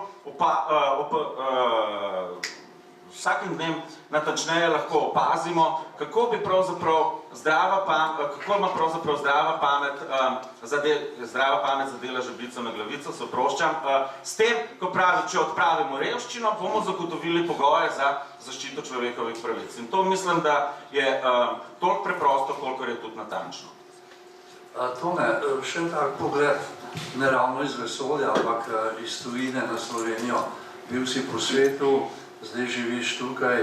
vsakim dnem natančneje lahko opazimo, kako bi pravzaprav kako ima pravzaprav zdrava pamet zadela žebljico na glavico, se oproščam, s tem, ko pravi, če odpravimo revščino, bomo zagotovili pogoje za zaščito človekovih pravic. In to mislim, da je toliko preprosto, kolikor je tudi natančno. Tone, še en tak pogled, ne ravno iz vesolja, ampak iz tujine na Slovenijo. Bil si po svetu, zdaj živiš tukaj.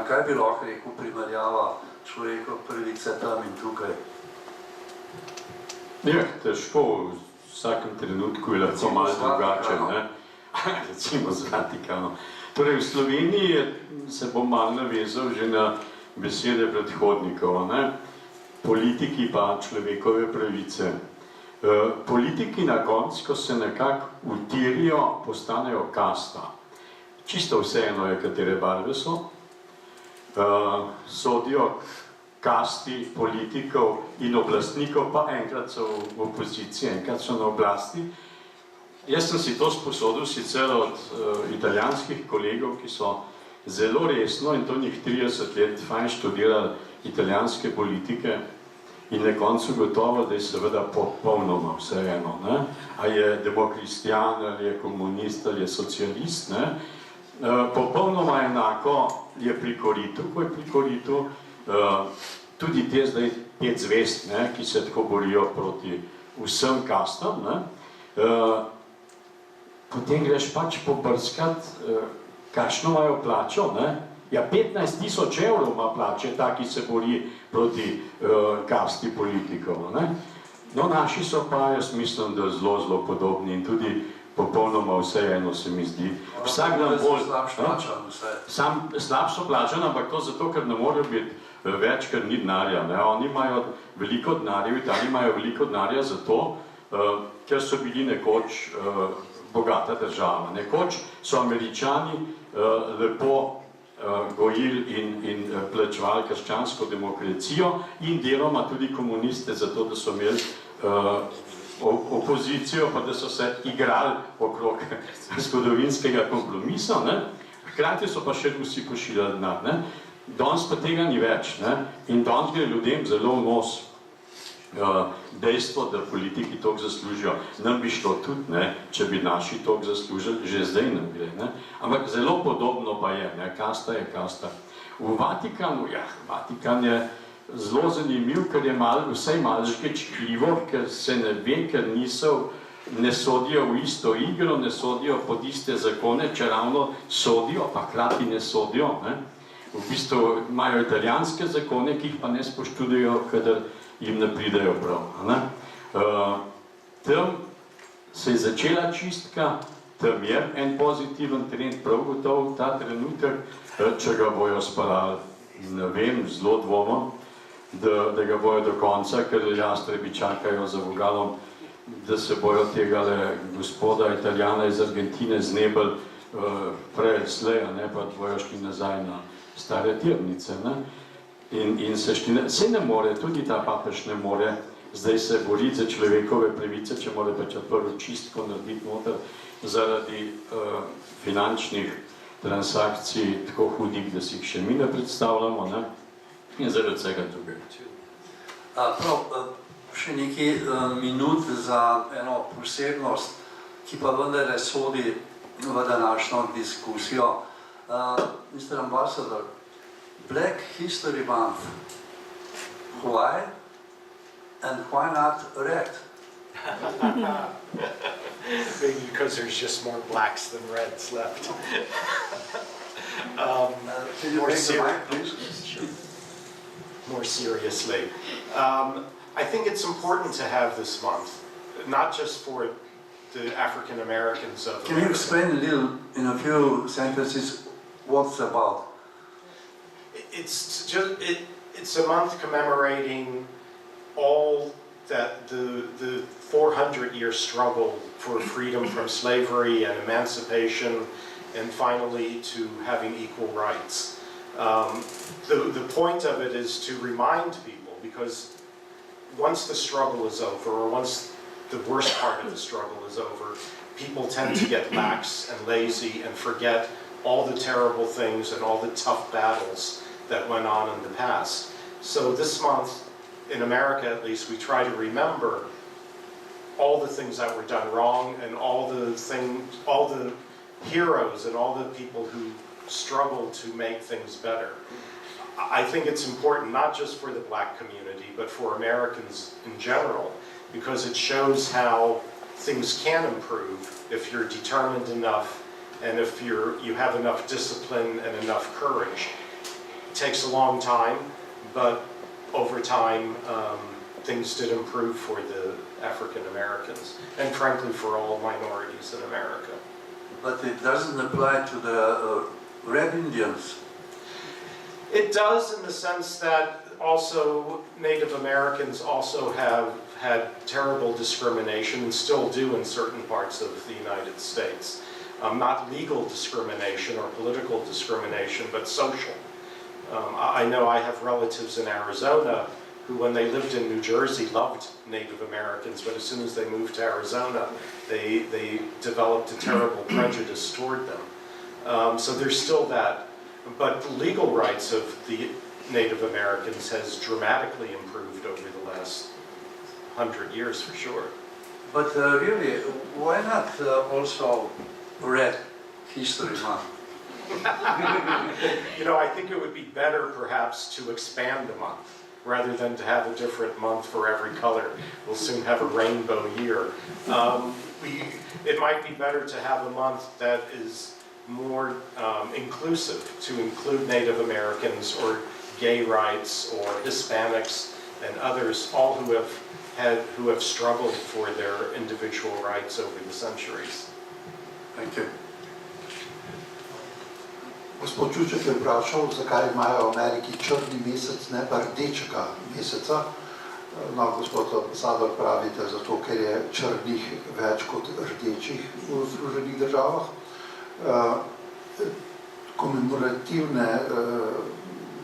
Kaj bi lahko rekel primerjava človekov pravice tam in tukaj? Ja, težko, v vsakem trenutku je lahko malo drugače, ne? Recimo z Vatikanom. Torej, v Sloveniji se bom malo navezal že na besede predhodnikov, ne? Politiki pa človekove pravice. Politiki na koncu, ko se nekako utirijo, postanejo kasta. Čisto vseeno je, katere barve so. Sodijo kasti politikov in oblastnikov, pa enkrat so v opoziciji, enkrat so na oblasti. Jaz sem si to sposodil sicer od italijanskih kolegov, ki so zelo resno in to njih 30 let fajn študirali italijanske politike in na koncu gotovo, da je seveda popolnoma vseeno, ne? A je demokristjan, ali je komunist, ali je socialist, ne? Popolnoma enako je pri koritu, ko je pri koritu tudi te zdaj 5 zvezd, ne? Ki se tako borijo proti vsem kastam, ne? Potem greš pač pobrskat, kakšno imajo plačo, ne? Ja, 15.000 evrov ima plače, ta, ki se bori proti kasti politikov, ne? No, naši so pa, jaz mislim, da zelo podobni in tudi popolnoma vseeno se mi zdi. Vsak dan bolj... Slabšo plačan, ampak to zato, ker ne morajo biti več, ker ni denarja, ne? Oni imajo veliko denarja, v Italiji imajo veliko denarja zato, ker so bili nekoč bogata država. Nekoč so Američani lepo gojili in plačevali krščansko demokracijo in deloma tudi komuniste zato, da so imeli opozicijo, pa da so se igrali okrog zgodovinskega kompromisa, ne? Hkrati so pa še Rusi pošiljali denar, ne? Danes pa tega ni več, ne? In danes gre ljudem zelo v nos dejstvo, da politiki toliko zaslužijo. Nam bi šlo tudi, ne? Če bi naši toliko zaslužili, že zdaj nam gre, ne? Ampak zelo podobno pa je, ne? Kasta je kasta. V Vatikanu, ja, Vatikan je zelo zanimiv, ker je vsaj malo škečljivo, ker se ne ve, ker ne sodijo v isto igro, ne sodijo pod iste zakone, če ravno sodijo, pa hkrati ne sodijo, ne? V bistvu imajo italijanske zakone, ki jih pa ne spoštujejo, kadar jim ne pridejo prav, ne? Tam se je začela čistka, tam je en pozitiven trend, prav gotovo ta trenutek, če ga bojo sparali, ne vem, zelo dvomom, da ga bojo do konca, ker jastrebi čakajo za vogalom, da se bojo tegale gospoda Italijana iz Argentine znebili prej slej, ne, pa bojo šli nazaj na stare tirnice, ne. In se ne more, tudi ta papež ne more zdaj se boriti za človekove pravice, če mora pa prvo čistko narediti noter zaradi finančnih transakcij tako hudih, da si jih še mi ne predstavljamo, ne, in zaradi vsega drugega. Prav, še nekaj minut za eno posebnost, ki pa vendarle sodi v današnjo diskusijo. Mr. Ambassador, Black History Month, why and why not red? Maybe because there's just more blacks than reds left. Can you take the mic, please? More seriously. I think it's important to have this month, not just for the African Americans of Can you America. explain a little, in a few sentences, what's it about? It's a month commemorating all that the 400-year struggle for freedom from slavery and emancipation, and finally to having equal rights. The point of it is to remind people, because once the struggle is over, or once the worst part of the struggle is over, people tend to get lax and lazy and forget all the terrible things and all the tough battles that went on in the past. So this month, in America at least, we try to remember all the things that were done wrong and all the heroes and all the people who struggled to make things better. I think it's important not just for the black community, but for Americans in general, because it shows how things can improve if you're determined enough and if you have enough discipline and enough courage. It takes a long time, but over time, things did improve for the African Americans, and frankly for all minorities in America. But it doesn't apply to the Red Indians. It does, in the sense that also Native Americans also have had terrible discrimination, and still do in certain parts of the United States. Not legal discrimination or political discrimination, but social. I know I have relatives in Arizona who, when they lived in New Jersey, loved Native Americans, but as soon as they moved to Arizona, they developed a terrible prejudice toward them. So there's still that. But the legal rights of the Native Americans has dramatically improved over the last 100 years, for sure. But really, why not also Red History Month? You know, I think it would be better perhaps to expand the month rather than to have a different month for every color. We'll soon have a rainbow year. It might be better to have a month that is more inclusive, to include Native Americans or gay rights or Hispanics and others, all who have struggled for their individual rights over the centuries. Thank you. Gospod Čuček je vprašal, zakaj imajo v Ameriki črni mesec, ne pa rdečega meseca. No, gospod ambasador, pravite, zato ker je črnih več kot rdečih v Združenih državah. Komemorativne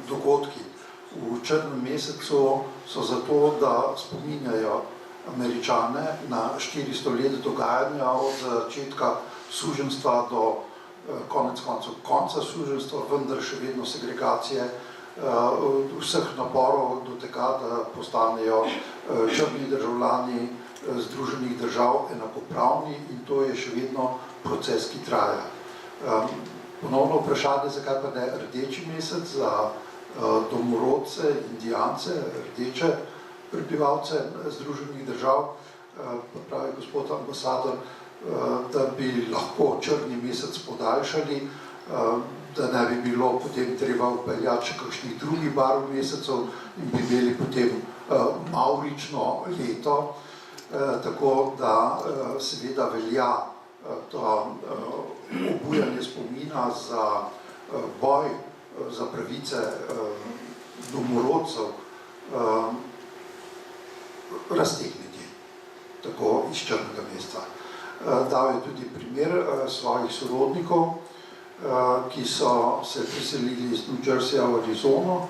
dogodki v črnem mesecu so zato, da spominjajo Američane na 400 let dogajanja od začetka suženjstva do konca suženjstva, vendar še vedno segregacije, vseh naporov do tega, da postanejo črni državljani Združenih držav enakopravni, in to je še vedno proces, ki traja. Ponovno vprašanje, zakaj pa ne rdeči mesec za domorodce, indijance, rdeče prebivalce Združenih držav, pa pravi gospod ambasador, da bi lahko črni mesec podaljšali, da ne bi bilo potem treba upeljati še kakšnih drugih barv mesecev in bi imeli potem mavrično leto, tako da seveda velja to obujanje spomina za boj za pravice domorodcev raztegniti, tako iz črnega mesta. Dal je tudi primer svojih sorodnikov, ki so se preselili iz New Jerseyja v Arizono,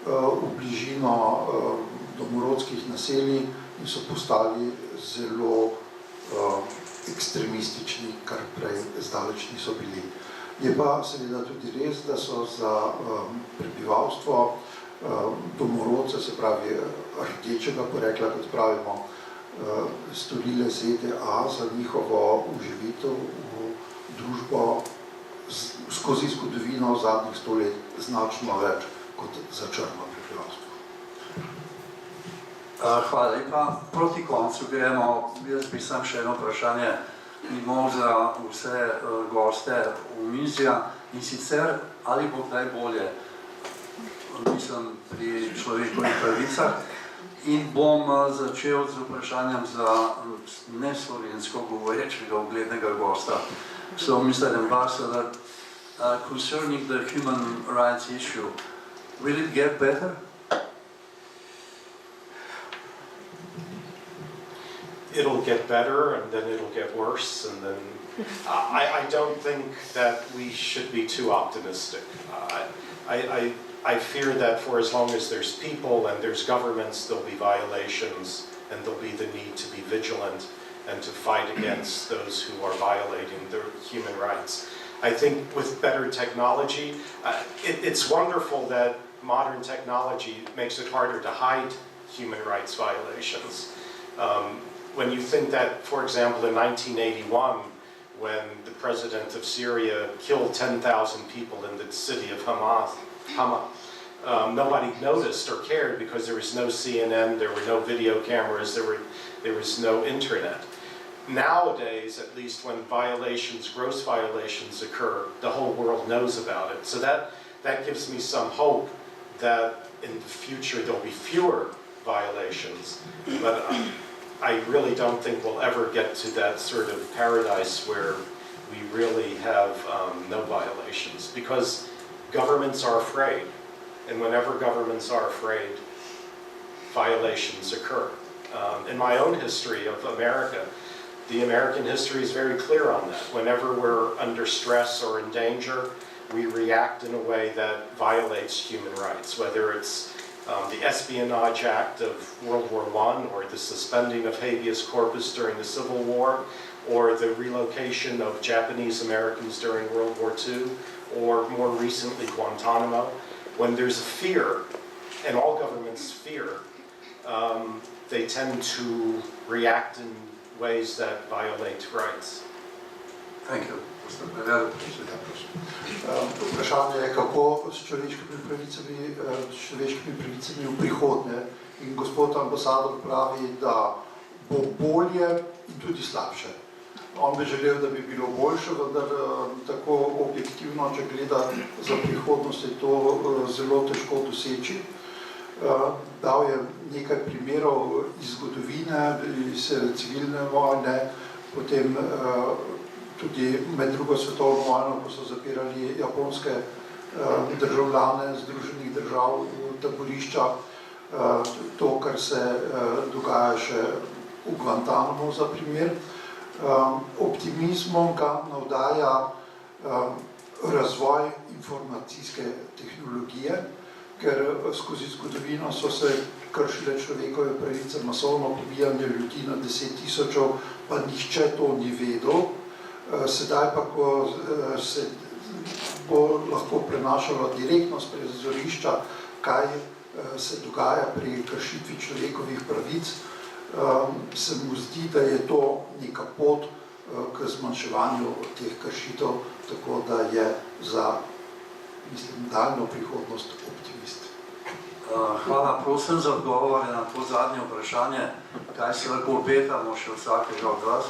v bližino domorodskih naselij, in so postali zelo ekstremistični, kar prej zdaleč niso bili. Je pa seveda tudi res, da so za prebivalstvo domorodce, se pravi rdečega porekla, kot pravimo, storile ZDA za njihovo uživitev v družbo skozi zgodovino zadnjih 100 let značno več kot za črno prebivalstvo. Hvala lepa. Proti koncu gremo, jaz bi sam še eno vprašanje imel za vse goste omizja, in sicer ali bo kdaj bolje, mislim, pri človekovih pravicah, in bom začel z vprašanjem za neslovensko govorečega uglednega gosta. So, Mr. Ambassador, concerning the human rights issue, will it get better? It'll get better, and then it'll get worse, and then I don't think that we should be too optimistic. I fear that for as long as there's people and there's governments, there'll be violations, and there'll be the need to be vigilant and to fight against those who are violating their human rights. I think with better technology, it's wonderful that modern technology makes it harder to hide human rights violations. When you think that, for example, in 1981, when the president of Syria killed 10,000 people in the city of Hama, nobody noticed or cared because there was no CNN, there were no video cameras, there was no internet. Nowadays, at least when violations, gross violations occur, the whole world knows about it. So that gives me some hope that in the future there'll be fewer violations. But I really don't think we'll ever get to that sort of paradise where we really have no violations, because governments are afraid, and whenever governments are afraid, violations occur. In my own history of America, the American history is very clear on that. Whenever we're under stress or in danger, we react in a way that violates human rights, whether it's the Espionage Act of World War I, or the suspending of habeas corpus during the Civil War, or the relocation of Japanese Americans during World War II, or more recently Guantanamo. When there's fear, and all governments fear, they tend to react in ways that violate rights. Thank you. Vprašanje je, kako s človeškimi pravicami v prihodnje. In gospod ambasador pravi, da bo bolje in tudi slabše. On bi želel, da bi bilo boljše, vendar tako objektivno, če gleda za prihodnost, je to zelo težko doseči. Dal je nekaj primerov iz zgodovine, iz civilne vojne, potem tudi med drugo svetovno vojno, ko so zapirali japonske državljane Združenih držav v taborišča, to, kar se dogaja še v Guantanamo za primer. Optimizmom ga navdaja razvoj informacijske tehnologije, ker skozi zgodovino so se kršile človekove pravice, masovno pobijanje ljudi na 10.000, pa nihče to ni vedel. Sedaj pa, ko se bo lahko prenašalo direktno s prizorišča, kaj se dogaja pri kršitvi človekovih pravic, se mu zdi, da je to neka pot k zmanjševanju teh kršitev, tako da je za, mislim, daljno prihodnost optimist. Hvala, prosim za odgovore na to zadnje vprašanje. Kaj se lahko obetamo še vsakega od vas?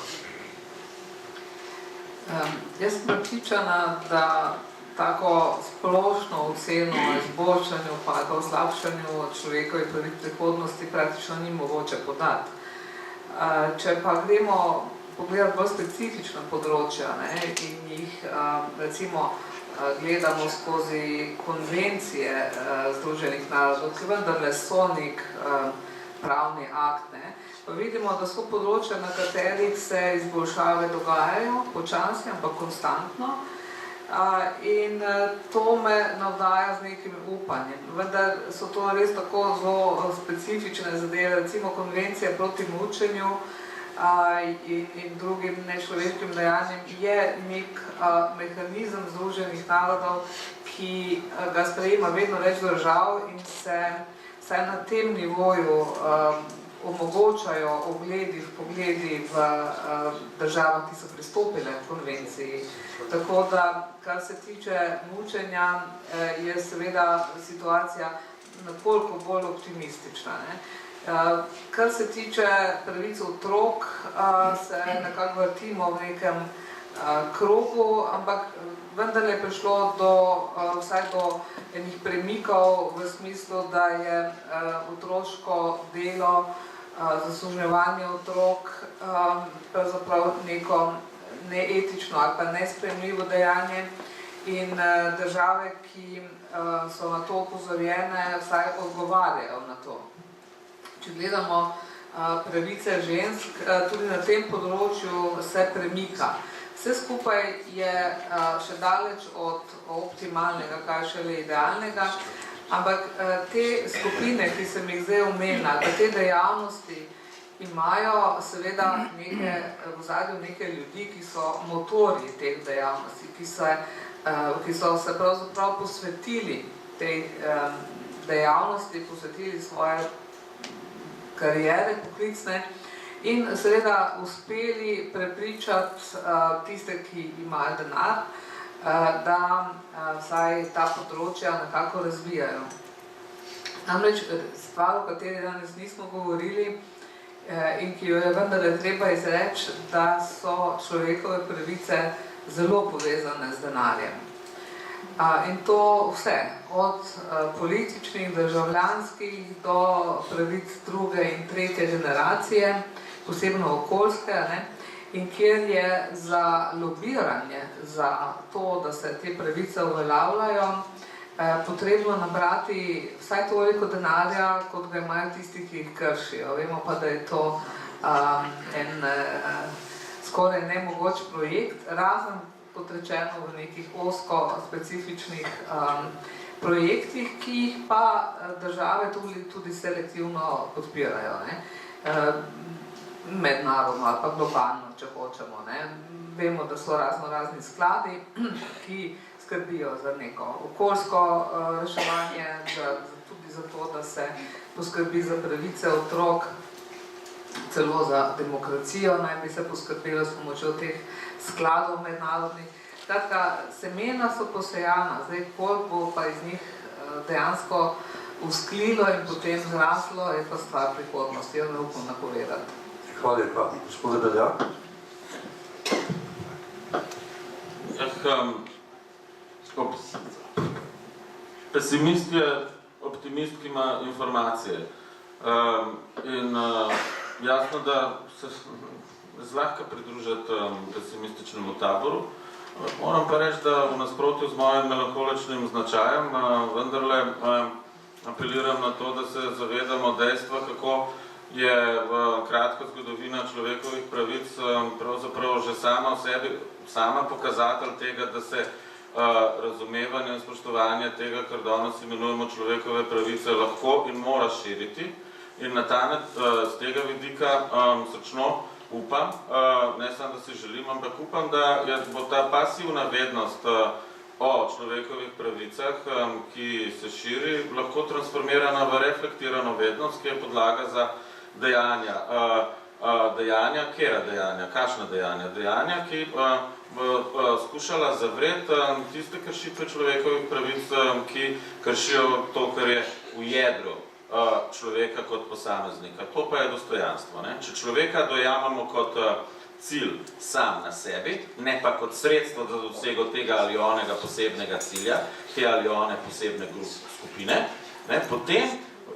Jaz sem prepričana, da tako splošno oceno o izboljšanju pa o slabšanju človekovih pravic prihodnosti praktično ni mogoče podati. Če pa gremo pogledati bolj specifična področja, ne, in jih recimo gledamo skozi konvencije Združenih narodov, ki vendarle so nek pravni akt, ne, pa vidimo, da so področja, na katerih se izboljšave dogajajo, počasno, ampak konstantno, in to me navdaja z nekim upanjem. Vendar so to res tako zelo specifične zadeve, recimo konvencija proti mučenju in drugim nečloveškim dejanjem je nek mehanizem Združenih narodov, ki ga sprejema vedno več držav in se vsaj na tem nivoju omogočajo pogledi v državah, ki so pristopile k konvenciji. Tako da, kar se tiče mučenja, je seveda situacija nekoliko bolj optimistična, ne. Kar se tiče pravic otrok, se nekako vrtimo v nekem krogu, ampak vendarle je prišlo vsaj do enih premikov v smislu, da je otroško delo, zasužnjevanje otrok pravzaprav neko neetično ali pa nesprejemljivo dejanje in države, ki so na to opozorjene, vsaj odgovarjajo na to. Če gledamo pravice žensk, tudi na tem področju se premika. Vse skupaj je še daleč od optimalnega, kaj šele idealnega, ampak te skupine, ki sem jih zdaj omenila, te dejavnosti imajo seveda v ozadju neke ljudi, ki so motorji teh dejavnosti, ki so se pravzaprav posvetili tej dejavnosti, posvetili svoje kariere poklicne in seveda uspeli prepričati tiste, ki imajo denar, da vsaj ta področja nekako razvijajo. Namreč stvar, o kateri danes nismo govorili in ki jo je vendarle treba izreči, da so človekove pravice zelo povezane z denarjem. In to vse, od političnih, državljanskih do pravic druge in tretje generacije, posebno okoljske, ne, in kjer je za lobiranje, za to, da se te pravice uveljavljajo, potrebno nabrati vsaj toliko denarja, kot ga imajo tisti, ki jih kršijo. Vemo pa, da je to en skoraj nemogoč projekt, razen kot rečeno v nekih ozko specifičnih projektih, ki jih pa države tudi selektivno podpirajo, ne. Mednarodno ali pa globalno, če hočemo, ne. Vemo, da so razni skladi, ki skrbijo za neko okoljsko reševanje, tudi za to, da se poskrbi za pravice otrok, celo za demokracijo naj bi se poskrbelo s pomočjo teh skladov mednarodnih. Skratka, semena so posejana, zdaj koliko bo pa iz njih dejansko usklilo in potem zraslo, je pa stvar prihodnosti, jo ne upam napovedati. Hvala lepa. Gospod Beljak. Pesimist je optimist, ki ima informacije. In jasno, da se zlahka pridružiti pesimističnemu taboru. Moram pa reči, da v nasprotju z mojim melankoličnim značajem vendarle apeliram na to, da se zavedamo dejstva, kako je kratka zgodovina človekovih pravic pravzaprav že sama pokazatelj tega, da se razumevanje in spoštovanje tega, kar danes imenujemo človekove pravice, lahko in mora širiti. In z tega vidika srčno upam, ne samo da si želim, ampak upam, da bo ta pasivna vednost o človekovih pravicah, ki se širi, lahko transformirana v reflektirano vednost, ki je podlaga za dejanja. Dejanja, kera dejanja, kakšna dejanja? Dejanja, ki skušala zavreti tiste kršitve človekovih pravic, ki kršijo to, kar je v jedru človeka kot posameznika. To pa je dostojanstvo. Če človeka dojamamo kot cilj sam na sebi, ne pa kot sredstvo za dosego tega ali onega posebnega cilja, te ali one posebne skupine, potem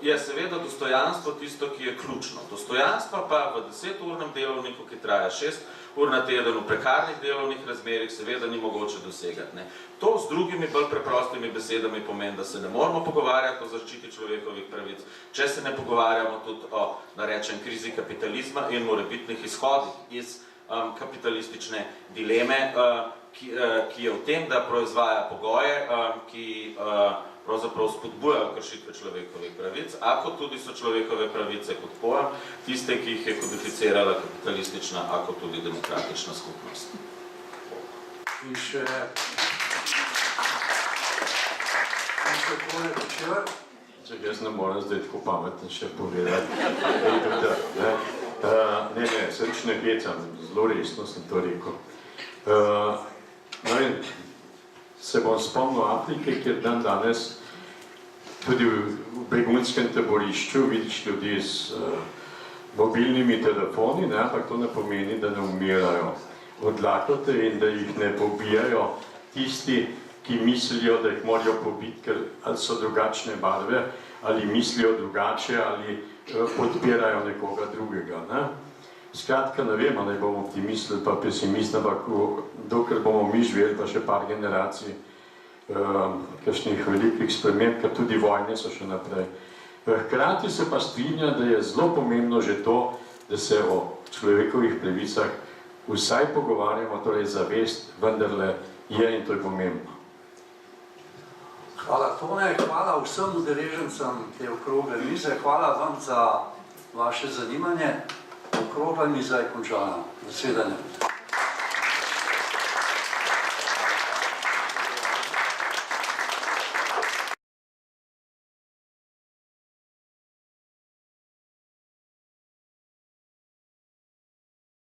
je seveda dostojanstvo tisto, ki je ključno. Dostojanstvo pa v 10-urnem delovniku, ki traja 6 ur na teden, v prekarnih delovnih razmerih, seveda ni mogoče dosegati. To z drugimi bolj preprostimi besedami pomeni, da se ne moramo pogovarjati o zaščiti človekovih pravic, če se ne pogovarjamo tudi o, da rečem, krizi kapitalizma in morebitnih izhodih iz kapitalistične dileme, ki je v tem, da proizvaja pogoje, ki pravzaprav spodbujajo kršitve človekovih pravic, ako tudi so človekove pravice kot pojem, tiste, ki jih je kodificirala kapitalistična, ako tudi demokratična skupnost. In še Tone Kočevar. Jaz ne moram zdaj tako pametno še povedati. Ne, se nič ne hecam, zelo resno sem to rekel. Se bom spomnil Afrike, kjer dan danes tudi v begunskem taborišču vidiš ljudi s mobilnimi telefoni, ampak to ne pomeni, da ne umirajo od lakote in da jih ne pobijajo tisti, ki mislijo, da jih morajo pobiti, ker ali so drugačne barve, ali mislijo drugače, ali podpirajo nekoga drugega. Skratka, ne vem, ali bomo optimisti ali pa pesimisti, ampak dokler bomo mi živeli, pa še par generacij, kakšnih velikih sprememb, ker tudi vojne so še naprej. Hkrati se pa strinja, da je zelo pomembno že to, da se o človekovih pravicah vsaj pogovarjamo, torej zavest vendarle je in to je pomembno. Hvala Tone, hvala vsem udeležencem te okrogle mize, hvala vam za vaše zanimanje. Okrogla miza je končana. Nasvidenje.